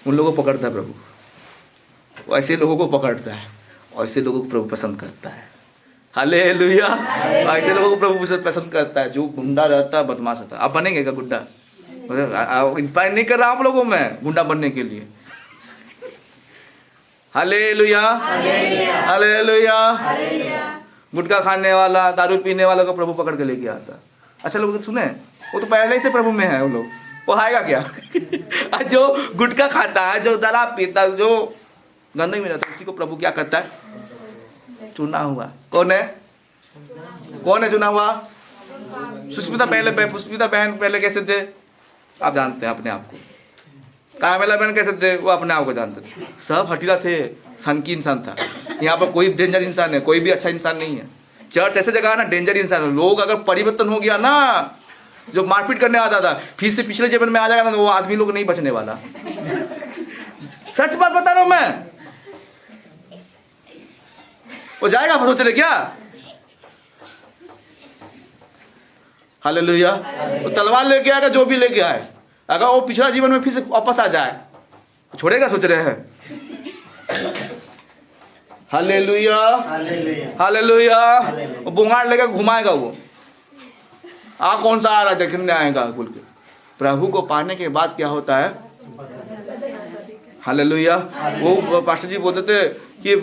उन लोगों को पकड़ता है प्रभु, वो ऐसे लोगों को पकड़ता है, और ऐसे लोगों को प्रभु पसंद करता है। हालेलुया। ऐसे लोगों को प्रभु पसंद करता है, जो गुंडा रहता है, बदमाश रहता है। आप बनेंगे क्या गुंडा? इंस्पायर नहीं कर रहा आप लोगों में गुंडा बनने के लिए। Hallelujah, hallelujah. गुटखा खाने वाला, दारू पीने वाला को प्रभु पकड़ के लेके आता। अच्छा लोग सुने, वो तो पहले ही से प्रभु में है, वो लोग वो आएगा क्या? जो गुटखा खाता है, जो शराब पीता है, जो गंदगी में रहता है, उसी को प्रभु क्या करता है? चुना हुआ। कौन है? कौन है चुना हुआ? सुष्मिता बहन पहले कैसे थे आप जानते हैं अपने आप को। कामेला बहन कैसे थे वो अपने आप को जानते थे। सब हटीला थे, सनकी इंसान था। यहाँ पर कोई डेंजर इंसान है, कोई भी अच्छा इंसान नहीं है। चर्च ऐसे जगह है ना, डेंजर इंसान है। लोग अगर परिवर्तन हो गया ना, जो मारपीट करने आता था फिर से पिछले जीवन में आ जाएगा ना, वो आदमी लोग नहीं बचने वाला। सच बात बता रहा हूं मैं, वो जाएगा। सोच रहे क्या? हालेलुया। वो तलवार लेके आएगा, जो भी लेके आए, अगर वो पिछला जीवन में फिर से वापस आ जाए, छोड़ेगा? सोच रहे हैं। Hallelujah, hallelujah. वो बुंगाड़ लेकर घुमाएगा, वो कौन सा आ रहा है देखने आएगा बोल के। प्रभु को पाने के बाद क्या होता है? हालेलुया। वो पास्टर जी बोलते थे कि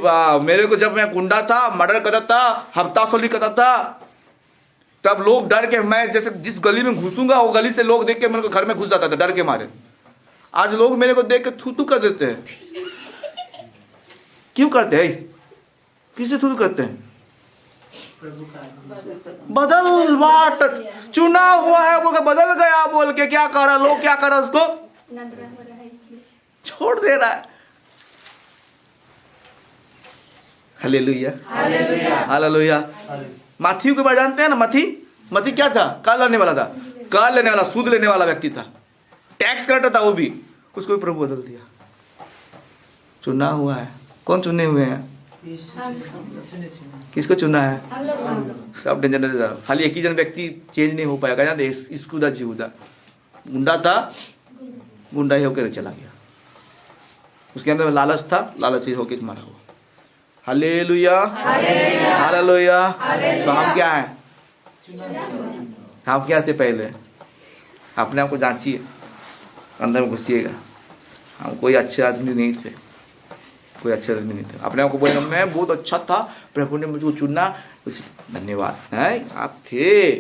मेरे को जब मैं गुंडा था, मर्डर करता था, हफ्तासोली करता था, तब लोग डर के, मैं जैसे जिस गली में घुसूंगा वो गली से लोग देख के मेरे को घर में घुस जाता था डर के मारे। आज लोग मेरे को देख के थू थू कर देते हैं। क्यों करते हैं? किसे थू करते हैं? बदल बाट चुना हुआ है, वो बदल गया बोल के क्या कर रहा, लोग क्या कर रहा, उसको छोड़ दे रहा है। Hallelujah, hallelujah. माथी के बारे जानते हैं ना? मथी क्या था? कर लेने वाला था, कर लेने वाला, सूद लेने वाला व्यक्ति था, टैक्स कलेक्टर था वो भी। उसको भी प्रभु बदल दिया। चुना हुआ है। कौन चुने हुए हैं? किसको चुना है? सब डेंजर। खाली एक ही जन व्यक्ति चेंज नहीं हो पाएगा। जानते इसकुदा जीवदा गुंडा था, गुंडा ही होकर चला गया। उसके अंदर लालच था, लालच ही होकर मारा हुआ। Hallelujah, hallelujah. तो हम क्या हैं? हम क्या थे पहले? अपने आप को जांचिए, अंदर में घुसिएगा। हम कोई अच्छे आदमी नहीं थे, कोई अच्छे आदमी नहीं थे। अपने आप को बोले मैं बहुत अच्छा था, प्रभु ने मुझको चुना, धन्यवाद है। आप थे,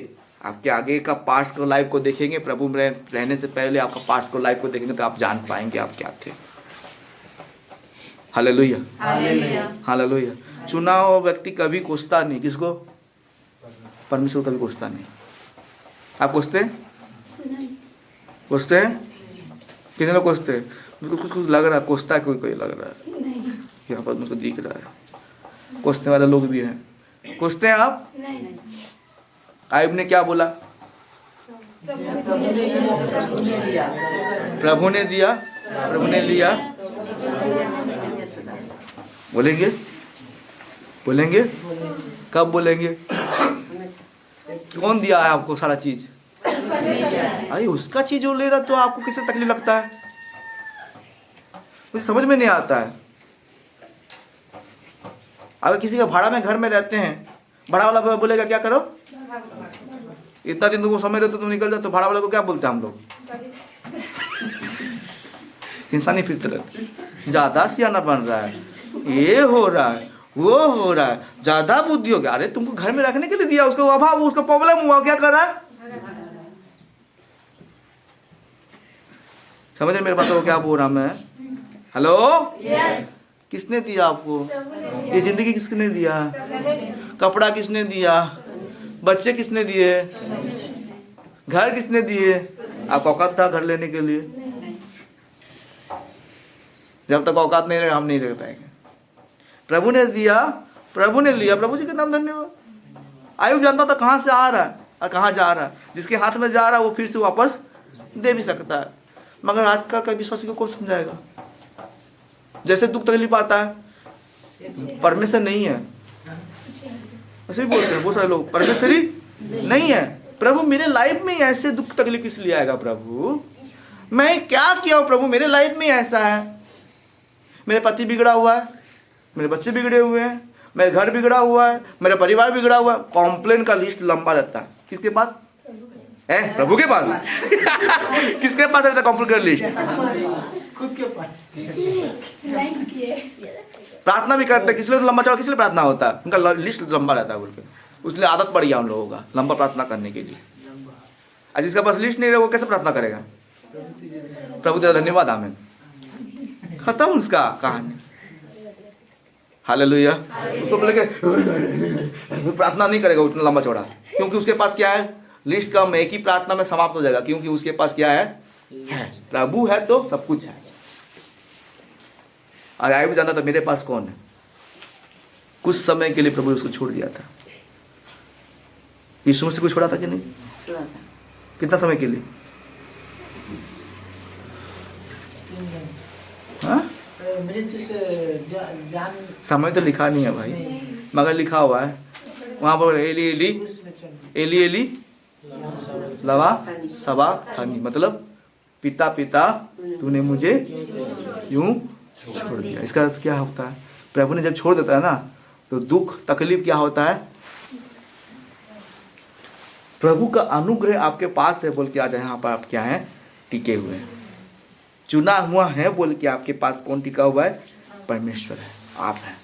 आपके आगे का पास्ट को लाइफ को देखेंगे, प्रभु में रहने से पहले आपका पास्ट को लाइफ को देखेंगे तो आप जान पाएंगे आप क्या थे। Hallelujah, hallelujah. चुना हुआ व्यक्ति कभी कोसता नहीं। किसको? परमेश्वर कभी कोसता नहीं। आप कोसते हैं? कोसते हैं? कितने लोग कोसते हैं? मुझको कुछ लग रहा है कोसता है, कोई लग रहा है यहाँ पर मुझको दिख रहा है। कोसने वाले लोग भी हैं। कोसते हैं आप? आयुब ने क्या बोला? प्रभु ने दिया, प्रभु ने लिया। बोलेंगे? बोलेंगे? कब बोलेंगे? कौन दिया है आपको सारा चीज? अरे उसका चीज जो ले रहा तो आपको किससे तकलीफ लगता है? मुझे समझ में नहीं आता है। अगर किसी का भाड़ा में घर में रहते हैं, भाड़ा वाला बोलेगा क्या करो, इतना दिन तुमको समय दे तो तुम निकल जाओ, तो भाड़ा वाले को क्या बोलते हैं हम लोग, इंसानी फितरत। ज्यादा सियाना बन रहा है, ये हो रहा है, वो हो रहा है, ज्यादा बुद्धि हो गया। अरे तुमको घर में रखने के लिए दिया, उसको अभाव, उसका प्रॉब्लम हुआ, क्या कर रहा है? समझ रहे मेरे बात को क्या बोल रहा मैं? हेलो, किसने दिया आपको ये जिंदगी? किसने दिया? कपड़ा किसने दिया? बच्चे किसने दिए? घर किसने दिए? आपको औकात था घर लेने के लिए? जब तक औकात नहीं रहे हम नहीं रह पाएंगे। प्रभु ने दिया, प्रभु ने लिया, प्रभु जी के नाम धन्यवाद। आयु जानता था कहाँ से आ रहा है और कहाँ जा रहा है। जिसके हाथ में जा रहा है वो फिर से वापस दे भी सकता है, मगर आजकल का विश्वासी को कौन समझाएगा? जैसे दुख तकलीफ आता है, परमेश्वर नहीं है, ऐसे ही बोलते हैं बहुत सारे लोग, परमेश्वरी नहीं है। प्रभु मेरे लाइफ में ऐसे दुख तकलीफ किस लिए आएगा? प्रभु मैं क्या किया हूं? प्रभु मेरे लाइफ में ऐसा है, मेरे पति बिगड़ा हुआ है, मेरे बच्चे बिगड़े हुए हैं, मेरे घर बिगड़ा हुआ है, मेरा परिवार बिगड़ा हुआ है। कॉम्प्लेन का लिस्ट लंबा रहता है। किसके पास है? प्रभु के पास। किसके पास रहता है कॉम्प्लेन का लिस्ट? खुद के पास। प्रार्थना भी करते हैं, किस लिए तो लंबा चौड़ा, किस लिए प्रार्थना होता है? उनका लिस्ट लंबा रहता है बोल के, उसने आदत पड़ गया उन लोगों का लंबा प्रार्थना करने के लिए। और जिसका पास लिस्ट नहीं रहे वो कैसे प्रार्थना करेगा? प्रभु तेरा धन्यवाद, आमीन, खत्म उसका कहानी। हालेलुया। उसको बोले प्रार्थना नहीं करेगा उतना लंबा चौड़ा, क्योंकि उसके पास क्या है? लिस्ट कम, एक ही प्रार्थना में समाप्त हो जाएगा, क्योंकि उसके पास क्या है? प्रभु है तो सब कुछ है। और आयु भी जानता था मेरे पास कौन है। कुछ समय के लिए प्रभु ने उसको छोड़ दिया था। यीशु मसीह को छोड़ा था कि नहीं? छोड़ा था। कितना समय के लिए? मृत्यु से जान। समय तो लिखा नहीं है भाई, मगर लिखा हुआ है वहां पर, एली एली एली एली लवा सबा थानी, मतलब पिता पिता तूने मुझे यूं छोड़ दिया। इसका अर्थ क्या होता है? प्रभु ने जब छोड़ देता है ना, तो दुख तकलीफ क्या होता है? प्रभु का अनुग्रह आपके पास है बोल के आज यहाँ पर आप क्या है? टिके हुए हैं। चुना हुआ है बोल के आपके पास कौन टिका हुआ है? परमेश्वर है, आप हैं।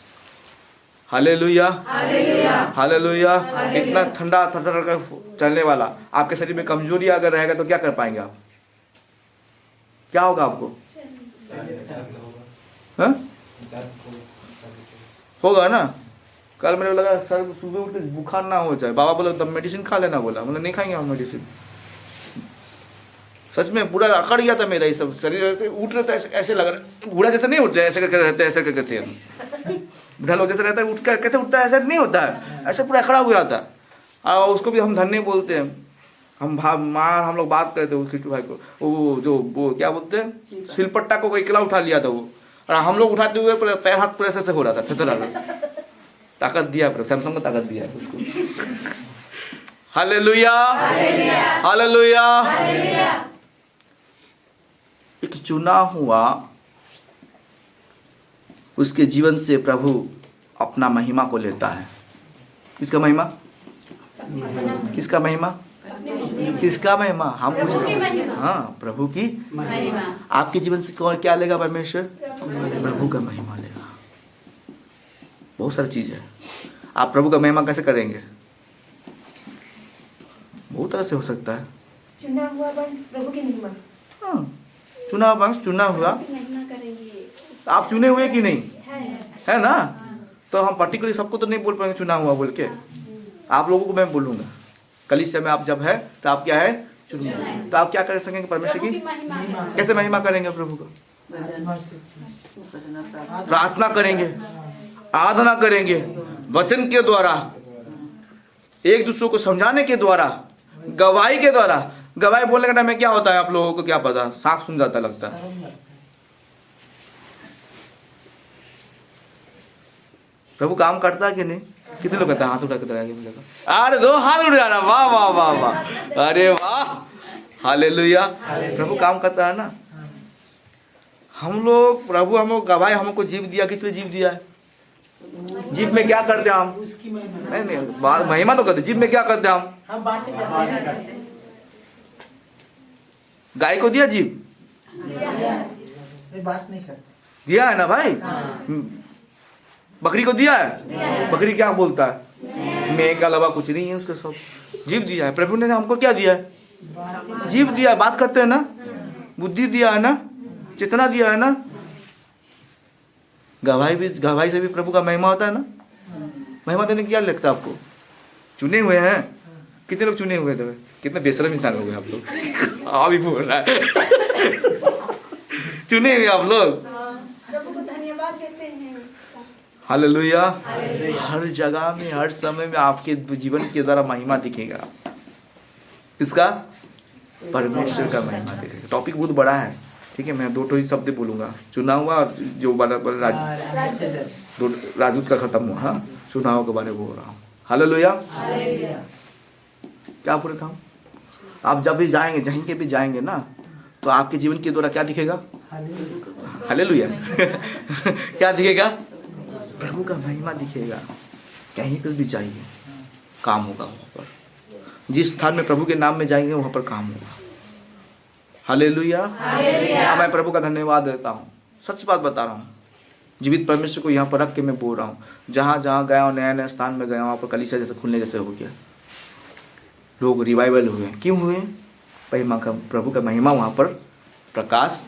Hallelujah, hallelujah. इतना ठंडा ठंडा कर चलने वाला आपके शरीर में कमजोरी अगर रहेगा तो क्या कर पाएंगे आप? क्या होगा आपको? हाँ? होगा ना। कल मेरे लगा सर सुबह उठ के बुखार ना हो जाए, बाबा बोला तब मेडिसिन खा लेना, बोला मतलब नहीं खाएंगे हम मेडिसिन। सच में पूरा अकड़ गया था मेरा ये सब शरीर, ऐसे उठ रहा था, ऐसे लग रहा, बूढ़ा जैसे नहीं उठ जाए, ऐसे करके रहते हैं, ऐसे करते हैं, बूढ़ा लोग जैसे रहता है, उठ कर कैसे उठता है, ऐसा नहीं होता है, ऐसे पूरा अकड़ा हुआ था। और उसको भी हम धन्य बोलते हैं। हम लोग बात करते हैं खिस्टू भाई को, वो क्या बोलते हैं, सिलपट्टा को अकेला उठा लिया था वो, और हम लोग उठाते हुए पैर हाथ पूरे ऐसे हो रहा था, थरथरा रहा। ताकत दिया, सैमसंग को ताकत दिया उसको। Hallelujah, hallelujah. एक चुना हुआ उसके जीवन से प्रभु अपना महिमा को लेता है। किसका महिमा? किसका महिमा? किसका महिमा? हम कुछ, हाँ, प्रभु की महिमा। आपके जीवन से कौन क्या लेगा? परमेश्वर प्रभु का महिमा लेगा। बहुत सारी चीज है। आप प्रभु का महिमा कैसे करेंगे? बहुत तरह से हो सकता है। चुना हुआ वंश प्रभु की महिमा। हाँ, चुना वंश, चुना हुआ। आप चुने हुए कि नहीं है ना? तो हम पर्टिकुलर सबको तो नहीं बोल पाएंगे चुना हुआ बोल के। आप लोगों को मैं बोलूंगा कलीसिया में आप जब है तो आप क्या है? चुने। तो आप क्या कर सकेंगे परमेश्वर की? कैसे महिमा करेंगे प्रभु को? प्रार्थना करेंगे, आराधना करेंगे, वचन के द्वारा, एक दूसरे को समझाने के द्वारा, गवाही के द्वारा। गवाही बोलने का टाइम में क्या होता है आप लोगों को क्या पता? साफ सुन जाता लगता है। प्रभु काम करता है कि नहीं? कितने लोग कहते हैं हाथ उठा के लगाएंगे? अरे दो हाथ उठ जाना, वाह वाह वाह वाह, अरे वाह, हालेलुया। प्रभु काम करता है ना। हम लोग प्रभु हमको गवाही, हमको जीव दिया। किस लिए जीव दिया है? जीभ में क्या करते हैं हम? उसकी महिमा नहीं नहीं, महिमा तो करते, जीभ में क्या करते हैं हम? हम बातें करते हैं। गाय को दिया जीभ? नहीं, बात नहीं करते। दिया है ना भाई? बकरी को दिया है? बकरी क्या बोलता है? मैं के अलावा कुछ नहीं है उसके, सब जीभ दिया है। प्रभु ने हमको क्या दिया है? जीभ दिया है, बात करते हैं ना, बुद्धि दिया है ना, चेतना दिया है ना। गवाही से भी प्रभु का महिमा होता है ना। महिमा देने क्या लगता है आपको? चुने हुए हैं। कितने लोग चुने हुए थे? कितने बेशरम इंसान हो गए आप लोग। आप ही बोल रहा है। चुने हुए आप लोग। प्रभु को धन्यवाद देते हैं। हालेलुया। हर जगह में, हर समय में आपके जीवन के द्वारा महिमा दिखेगा। इसका परमेश्वर का महिमा दिखेगा। टॉपिक बहुत बड़ा है, ठीक है। मैं 2 ही शब्द बोलूंगा। चुना हुआ जो राजदूत का खत्म हुआ, हाँ, चुनाव के बारे में बोल रहा हूँ। हालेलुया। क्या बोल रहा हूँ? आप जब भी जाएंगे, कहीं के भी जाएंगे ना, तो आपके जीवन के द्वारा क्या दिखेगा? हालेलुया। क्या दिखेगा? प्रभु का महिमा दिखेगा। कहीं पर भी जाइए, काम होगा वहाँ पर। जिस स्थान में प्रभु के नाम में जाएंगे वहाँ पर काम होगा। हालेलुया। मैं प्रभु का धन्यवाद देता हूँ। सच बात बता रहा हूँ। जीवित परमेश्वर को यहाँ पर रख के मैं बोल रहा हूँ। जहाँ जहाँ गया हूँ, नया नया स्थान में गया हूँ, वहाँ पर कलीसिया जैसे खुलने जैसे हो गया। लोग रिवाइवल हुए। क्यों हुए? प्रभु का महिमा वहाँ पर प्रकाश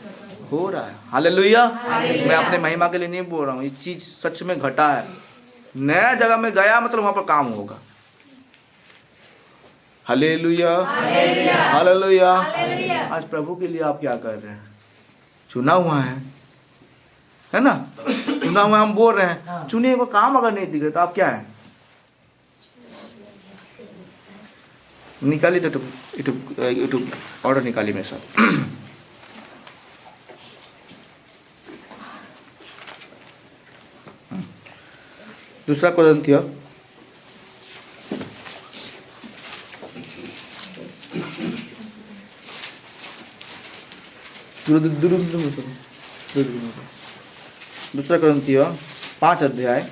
हो रहा है। हालेलुया। मैं अपने महिमा के लिए नहीं बोल रहा हूँ, ये चीज सच में घटा है। नया जगह में गया मतलब वहाँ पर काम होगा। हालेलुया। हालेलुया। आज प्रभु के लिए आप क्या कर रहे हैं? चुना हुआ है ना? चुना हुआ हम बोल रहे हैं। चुने को काम अगर नहीं दिख रहा तो आप क्या है? निकालिए यूट्यूब ऑर्डर निकालिए मेरे साथ। दूसरा कोरिन्थियों 5 अध्याय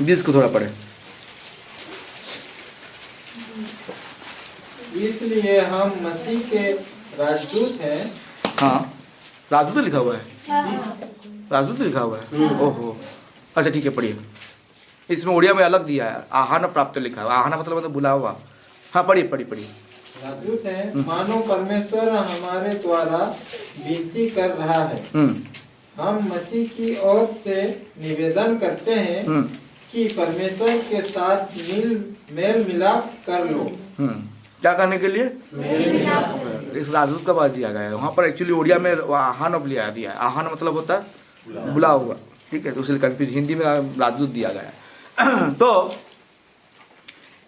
20 को थोड़ा पढ़े। इसलिए हम मसीह के राजदूत हैं। हाँ, राजदूत लिखा हुआ है। राजदूत लिखा हुआ है। ओहो, अच्छा ठीक है, पढ़िए। इसमें उड़िया में अलग दिया है, आहान प्राप्त लिखा है। आहान मतलब बुला हुआ। हाँ, पढ़िए। राजदूत हैं, मानो परमेश्वर हमारे द्वारा विनती कर रहा है। हम मसीह की ओर से निवेदन करते हैं कि परमेश्वर के साथ मेल मिलाप कर लो। क्या करने के लिए? इस राजदूत का बात दिया गया है। वहाँ पर एक्चुअली उड़िया में आहान दिया है। आहान मतलब होता है बुला हुआ, ठीक है। तो इसलिए कंफ्यूज, हिंदी में राजदूत दिया गया है। तो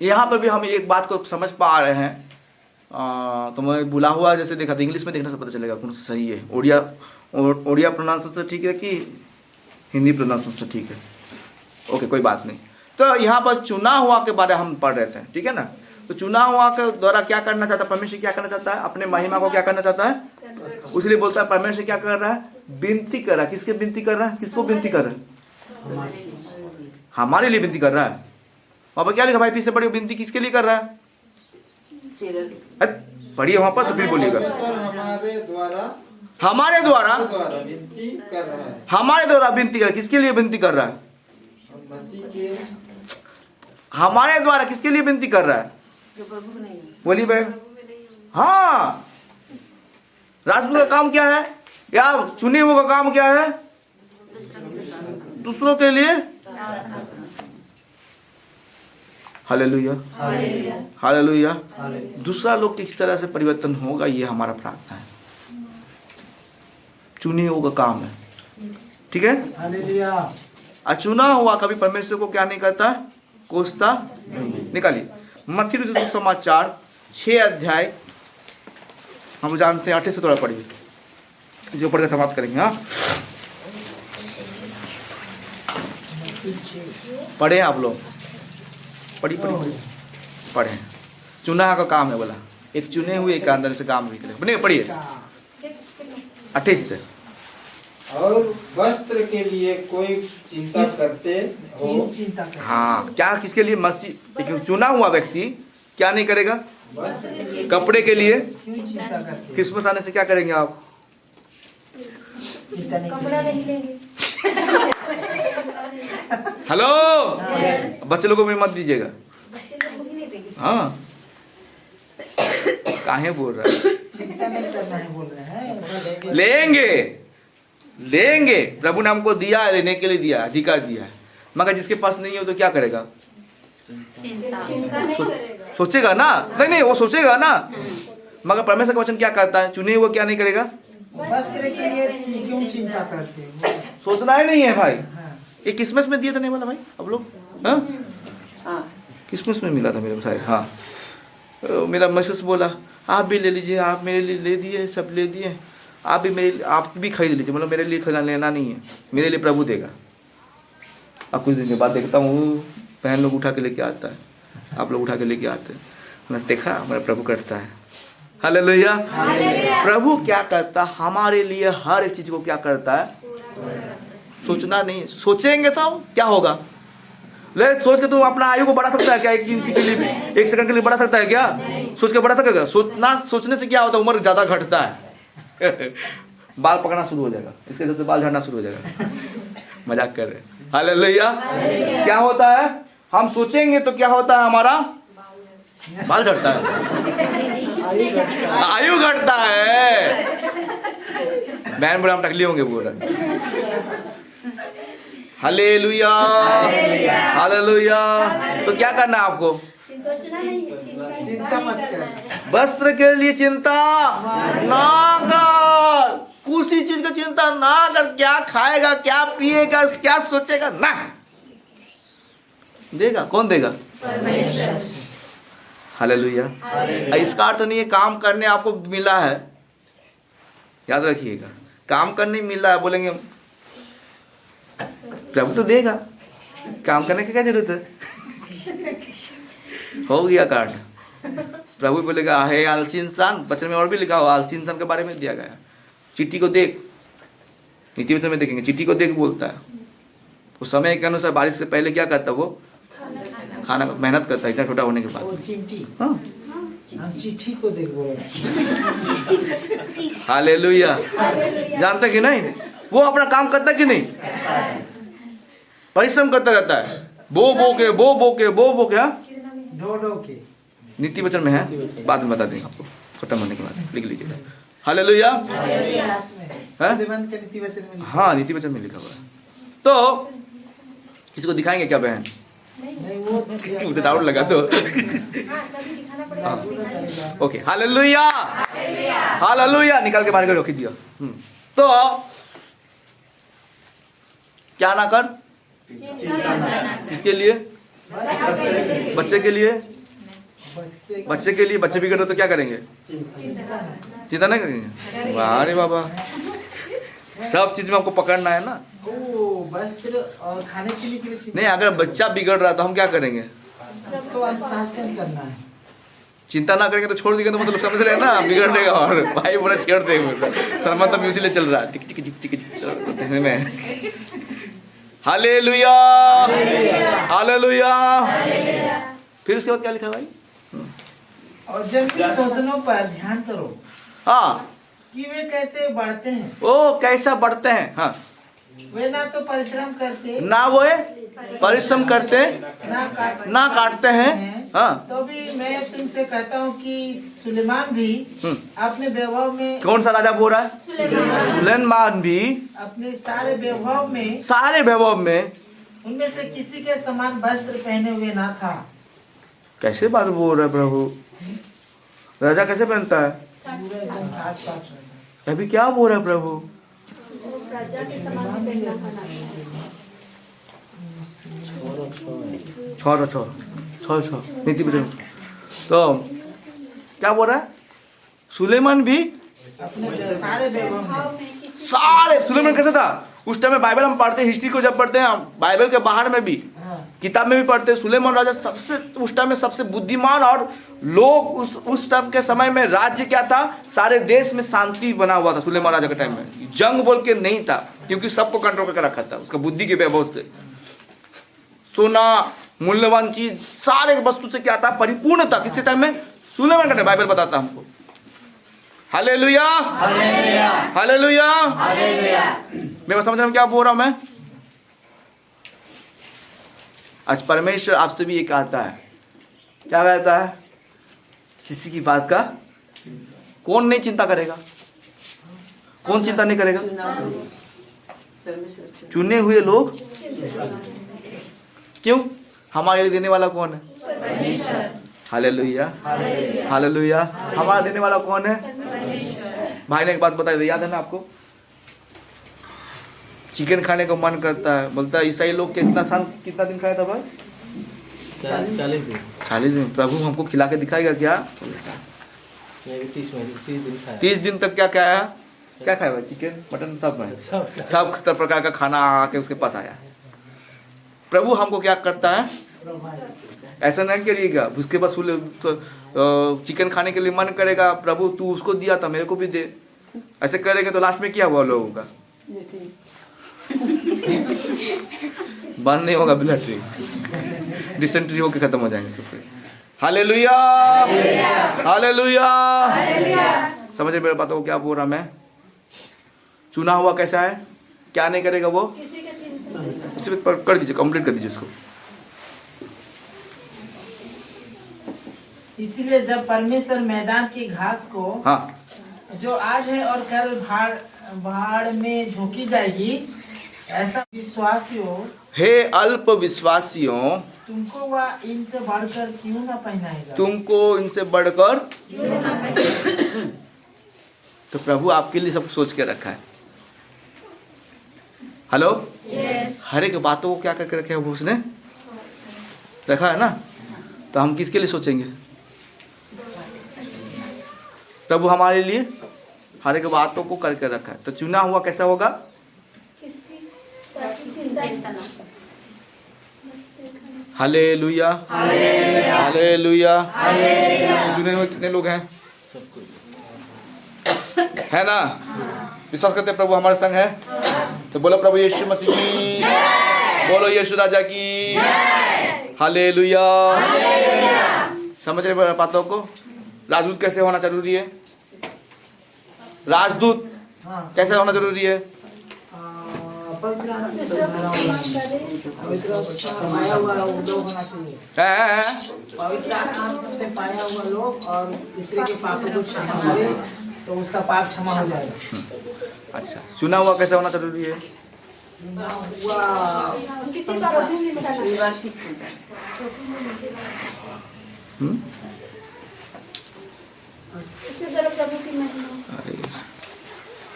यहाँ पर भी हम एक बात को समझ पा रहे हैं। तो मैं बुला हुआ जैसे देखा था, इंग्लिश में देखने से पता चलेगा कौन सा सही है। उड़िया प्रोनाउंसिएशन ठीक है कि हिंदी प्रोनाउंसिएशन ठीक है? ओके, कोई बात नहीं। तो यहाँ पर चुना हुआ के बारे में हम पढ़ रहे थे, ठीक है ना। तो चुना हुआ के द्वारा क्या करना चाहता है परमेश्वर? क्या करना चाहता है? अपने महिमा को क्या करना चाहता है? उसलिए बोलता है परमेश्वर क्या कर रहा है? विनती कर रहा है। किसके विनती कर रहा है? किसको विनती कर रहा है? हमारे लिए विनती कर रहा है। वहां पर क्या लिखा भाई? पीछे पढ़िए, विनती किसके लिए कर रहा है? पढ़िए वहां पर, तो फिर बोलिएगा। हमारे द्वारा विनती कर रहा है। हमारे द्वारा विनती कर। किसके लिए विनती कर रहा है? हमारे द्वारा किसके लिए विनती कर रहा है? बोलिए बहन। हाँ, राजदूत का काम क्या है? या चुने हुए का काम क्या है? दूसरों के लिए। हालेलुया। हालेलुया। दूसरा लोग किस तरह से परिवर्तन होगा, ये हमारा प्रार्थना है। चुने हुए का काम है, ठीक है। हालेलुया। चुना हुआ कभी परमेश्वर को क्या नहीं करता? कोसता नहीं। निकालिए मत्ती रचित समाचार 6 अध्याय, हम जानते हैं 8 से थोड़ा पढ़िए, जो पढ़ के समाप्त करेंगे। हाँ, पढ़े आप लोग, पढ़े। चुना का काम है बोला, एक चुने हुए के अंदर से काम निकले। पढ़िए 28 से। और वस्त्र के लिए कोई चिंता करते हो। क्यों चिंता कर? हाँ, क्या किसके लिए? मस्जिद एक चुना हुआ व्यक्ति क्या नहीं करेगा? वस्त्र के लिए कपड़े के लिए। क्यों चिंता करते? क्रिसमस आने से क्या करेंगे आप? चिंता नहीं कपड़ा करें। नहीं लेंगे। हेलो, बच्चे लोगों को भी मत दीजिएगा। बच्चे लोग भी नहीं देंगे। हाँ, काहे बोल रहा है? चिंता नहीं करना है बोल रहे हैं। लेंगे, लेंगे। प्रभु ने हमको दिया है, लेने के लिए दिया है, अधिकार दिया है। मगर जिसके पास नहीं हो तो क्या करेगा? चिंता नहीं करेगा। सोचेगा ना? नहीं नहीं, वो सोचेगा ना। मगर परमेश्वर का वचन क्या कहता है? चुने हुए क्या नहीं करेगा? वस्त्र के लिए क्यों चिंता करते हो? सोचना ही नहीं है भाई। हाँ। ये क्रिसमस में दिया था नहीं वाला भाई अब लोग? हाँ, क्रिसमस में मिला था मेरे को शायद। हाँ, मेरा मैसेज बोला आप भी ले लीजिए, आप मेरे लिए ले दिए, सब ले दिए, आप भी खरीद लीजिए। मतलब मेरे लिए खरीदना लेना नहीं है, मेरे लिए प्रभु देगा। अब कुछ दिन के बाद देखता हूँ बहन लोग उठा के लेके आता है, आप लोग उठा के लेके आते हैं। मैंने देखा मेरा प्रभु करता है। हालेलुया। प्रभु क्या करता है हमारे लिए? हर एक चीज को क्या करता है? सोचना नहीं। सोचेंगे तो क्या होगा? ले सोच के तू अपना आयु को बढ़ा सकता है क्या? एक इंच के लिए भी, एक सेकंड के लिए बढ़ा सकता है क्या? सोच के बढ़ा सकेगा? सोचने से क्या होता है? उम्र ज्यादा घटता है। बाल पकड़ना शुरू हो जाएगा, इसके वजह से बाल झड़ना शुरू हो जाएगा। मजाक कर रहे हैं। हालेलुया। क्या होता है? हम सोचेंगे तो क्या होता है? हमारा बाल झड़ता है, आयु घटता है। बहन बुरा हम टकली होंगे पूरा। Hallelujah, hallelujah. तो क्या करना है आपको? सोचना नहीं है, चिंता मत कर। वस्त्र के लिए चिंता ना कर, किसी चीज का चिंता ना कर। क्या खाएगा, क्या पिएगा, क्या सोचेगा ना। देगा कौन? देगा हालेलुया। इसका अर्थ नहीं है काम करने आपको मिला है, याद रखिएगा। काम करने मिला है बोलेंगे प्रभु तो देगा, काम करने की क्या जरूरत है? हो गया कार्ड। प्रभु बोलेगा हे आलसी इंसान। बचन में और भी लिखा हुआ आलसी इंसान के बारे में दिया गया। चिट्ठी को देख, नीति वचन में देखेंगे, चिट्ठी को देख बोलता है। उस समय के अनुसार बारिश से पहले क्या करता है? वो खाना मेहनत करता है इतना छोटा होने के वो बाद। चिमटी, हाँ, हम चिट्ठी को देख बोले। हालेलुया। जानता कि नहीं? वो अपना काम करता कि नहीं? परिश्रम करता रहता है, बो के हाँ? ढो के नीति वचन में है, बाद में बता देंगे आपको, खत्म होने के बाद लिख लीजिएगा। हालेलुया। लास्ट में हाँ? सुलेमान के नीति वचन में लिखा हाँ, नीति वचन में लिखा हुआ है। तो किसी को दिखाएंगे क्या बहन? नहीं, वो मुझे डाउट लगा तो। हाँ, तभी दिखाना पड़ेगा, हाँ। तभी दिखाएंगे। Okay, hallelujah, hallelujah. निकाल के बाहर रख दिया। तो क्या ना कर? किसके लिए? बच्चे के लिए। बच्चे के लिए बच्चे बिगड़ रहे तो क्या करेंगे? चिंता नहीं करेंगे? वाह रे बाबा, सब चीज में आपको पकड़ना है ना। ओ वस्त्र और खाने पीने के लिए चिंता नहीं, अगर बच्चा बिगड़ रहा है तो हम क्या करेंगे? उसको अनुशासन करना है। चिंता ना करेंगे तो छोड़ देंगे तो मतलब समझ रहे ना बिगड़ देगा। और भाई बोले छेड़ देंगे। सलमान तब इसीलिए चल रहा है टिक टिक टिक टिक टिक में। Hallelujah, hallelujah. फिर उसके बाद क्या लिखा भाई? और जब इन शोषणों पर ध्यान करो हाँ, कि वे कैसे बढ़ते हैं। ओ कैसा बढ़ते हैं। हाँ, वे ना तो परिश्रम करते, ना वो परिश्रम करते ना काटते हैं। हाँ, तो भी मैं तुमसे कहता हूँ कि सुलेमान भी अपने वैभव में, कौन सा राजा बोल रहा है? सुलेमान भी अपने सारे वैभव में, सारे वैभव में उनमें से किसी के समान वस्त्र पहने हुए ना था। कैसे बात बोल रहा है प्रभु? राजा कैसे पहनता है? पूरा एकदम ठाट ठाट रहता है। अभी क्या बोल रहा है प्रभु? वो प्रजा के समान पहनना पड़ता है। छो नीति वचन। तो क्या बोल रहा है? सुलेमान भी अपने सारे वैभव में, सारे। सुलेमान कैसा था? उस टाइम में बाइबल हम पढ़ते हैं, हिस्ट्री को जब पढ़ते हैं बाइबल के बाहर में भी किताब में भी पढ़ते हैं सुलेमान राजा सबसे उस टाइम में सबसे बुद्धिमान, और लोग उस टाइम के समय में राज्य क्या था, सारे देश में शांति बना हुआ था सुलेमान राजा के टाइम में। जंग बोल के नहीं था, क्योंकि सबको कंट्रोल करके रखा था उसका बुद्धि के वैभव से। सोना, मूल्यवान चीज, सारे वस्तु से क्या था, परिपूर्ण था किसी टाइम में, सुलेमान का टाइम, बाइबल बताता हमको। Hallelujah, hallelujah, hallelujah, hallelujah. मैं समझ रहा हूं क्या बोल रहा हूं मैं। आज परमेश्वर आपसे भी ये कहता है, क्या कहता है, किसी की बात का कौन नहीं चिंता करेगा, कौन चिंता नहीं करेगा, चुने हुए लोग। क्यों, हमारे लिए देने वाला कौन है, हालेलुया, हालेलुया। हमारा देने वाला कौन है। भाई ने एक बात बताई, याद है ना आपको, चिकन खाने को मन करता है, बोलता है ईसाई लोग कितना दिन खाया था भाई, 40 दिन। प्रभु हमको खिला के दिखाएगा क्या, 30 दिन तक क्या खाया, क्या खाया भाई, चिकन मटन सब प्रकार का खाना आके उसके पास आया। प्रभु हमको क्या करता है, ऐसा नहीं करिएगा, उसके पास चिकन खाने के लिए मन करेगा, प्रभु तू उसको दिया था मेरे को भी दे, ऐसे करेंगे तो लास्ट में क्या हुआ लोगों का, बंद नहीं होगा ब्लड ट्री, डिसेंट्री होके खत्म हो जाएंगे सब। Hallelujah, hallelujah. समझ मेरे बातों को क्या बोल रहा मैं। चुना हुआ कैसा है, क्या नहीं करेगा वो, उसी पे कर दीजिए, कंप्लीट कर दीजिए उसको। इसीलिए जब परमेश्वर मैदान की घास को, हाँ, जो आज है और कल भाड़ में झोंकी जाएगी, ऐसा विश्वासियों, हे अल्प विश्वासियों, तुमको वह इनसे बढ़कर क्यों ना पहनाएगा, तुमको इनसे बढ़कर क्यों ना पहनाएगा। तो प्रभु आपके लिए सब सोच के रखा है। हेलो, हर एक बातों को क्या करके रखे है उसने रखा है ना, तो हम किसके लिए सोचेंगे। प्रभु हमारे लिए हर एक बातों को करके रखा है। तो चुना हुआ कैसा होगा, हालेलुया, हालेलुया। चुने हुए कितने लोग हैं, है ना। विश्वास करते हैं प्रभु हमारे संग है, तो बोलो प्रभु यीशु मसीह की, बोलो यीशु राजा की, हालेलुया। समझ रहे बातों को। राजदूत कैसे होना जरूरी है, राजदूत कैसे होना जरूरी है, पवित्र आत्मा से भरा हुआ लोग होना चाहिए, पवित्र आत्मा से पाया हुआ लोग, और दूसरे के पापों को क्षमा करे तो उसका पाप क्षमा हो जाएगा। अच्छा, चुना हुआ कैसे होना जरूरी है,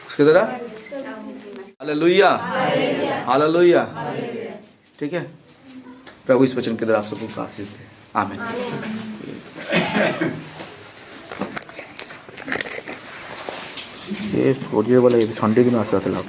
उसके तरह हालेलुया, हालेलुया। ठीक है, प्रभु इस वचन के द्वारा आप सबको आशीष दे, आमीन। ये ऑडियो वाला ये संडे की में आस रहा था।